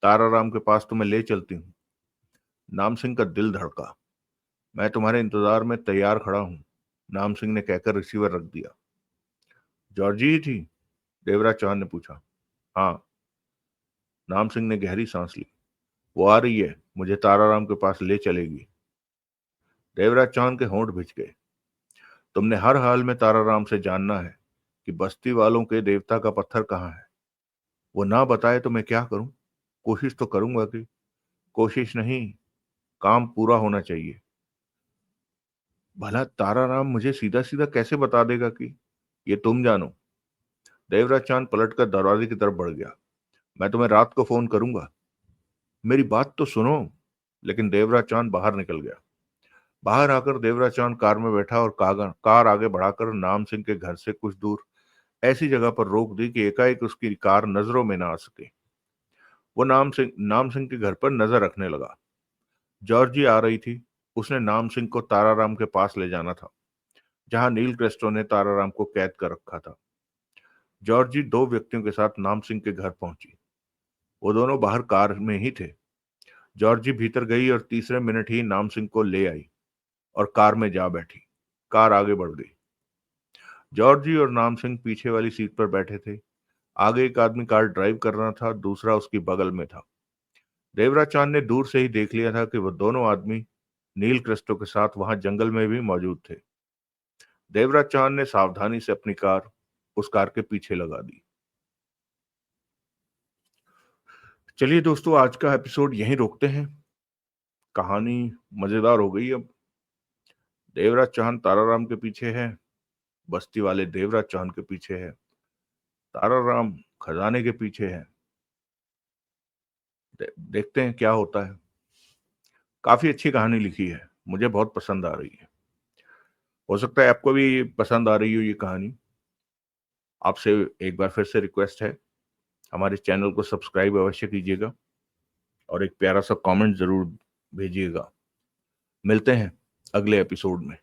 ताराराम के पास तुम्हें ले चलती हूँ। नाम सिंह का दिल धड़का। मैं तुम्हारे इंतजार में तैयार खड़ा हूँ, नाम सिंह ने कहकर रिसीवर रख दिया। जॉर्जी ही थी? देवराज चौहान ने पूछा। हाँ। नाम सिंह ने गहरी सांस ली। वो आ रही है, मुझे ताराराम के पास ले चलेगी। देवराज चौहान के होंठ भिज गए। तुमने हर हाल में ताराराम से जानना है कि बस्ती वालों के देवता का पत्थर कहाँ है। वो ना बताए तो मैं क्या करूं? कोशिश तो करूंगा कि। कोशिश नहीं, काम पूरा होना चाहिए। भला ताराराम मुझे सीधा सीधा कैसे बता देगा कि ये तुम जानो? देवराज चांद पलटकर दरवाजे की तरफ बढ़ गया। मैं तुम्हें रात को फोन करूंगा। मेरी बात तो सुनो। लेकिन देवराज चांद बाहर निकल गया। बाहर आकर देवराज चांद कार में बैठा और कार आगे बढ़ाकर नाम सिंह के घर से कुछ दूर ऐसी जगह पर रोक दी कि एकाएक उसकी कार नजरों में ना आ सके। वो नाम सिंह के घर पर नजर रखने लगा। जॉर्जी आ रही थी। उसने नाम सिंह को ताराराम के पास ले जाना था, जहां नील क्रेस्टो ने ताराराम को कैद कर रखा था। जॉर्जी दो व्यक्तियों के साथ नाम सिंह के घर पहुंची। वो दोनों बाहर कार में ही थे। जॉर्जी भीतर गई और तीसरे मिनट ही नाम सिंह को ले आई और कार में जा बैठी। कार आगे बढ़ गई। जॉर्जी और नाम सिंह पीछे वाली सीट पर बैठे थे। आगे एक आदमी कार ड्राइव कर रहा था, दूसरा उसकी बगल में था। देवराज चांद ने दूर से ही देख लिया था कि वह दोनों आदमी नील क्रिस्टो के साथ वहां जंगल में भी मौजूद थे। देवराज चांद ने सावधानी से अपनी कार उस कार के पीछे लगा दी। चलिए दोस्तों, आज का एपिसोड यहीं रोकते हैं। कहानी मजेदार हो गई। अब देवराज चांद ताराराम के पीछे है, बस्ती वाले देवराज चांद के पीछे है, ताराराम खजाने के पीछे है। देखते हैं क्या होता है। काफी अच्छी कहानी लिखी है, मुझे बहुत पसंद आ रही है। हो सकता है आपको भी पसंद आ रही हो ये कहानी। आपसे एक बार फिर से रिक्वेस्ट है, हमारे चैनल को सब्सक्राइब अवश्य कीजिएगा और एक प्यारा सा कमेंट जरूर भेजिएगा। मिलते हैं अगले एपिसोड में।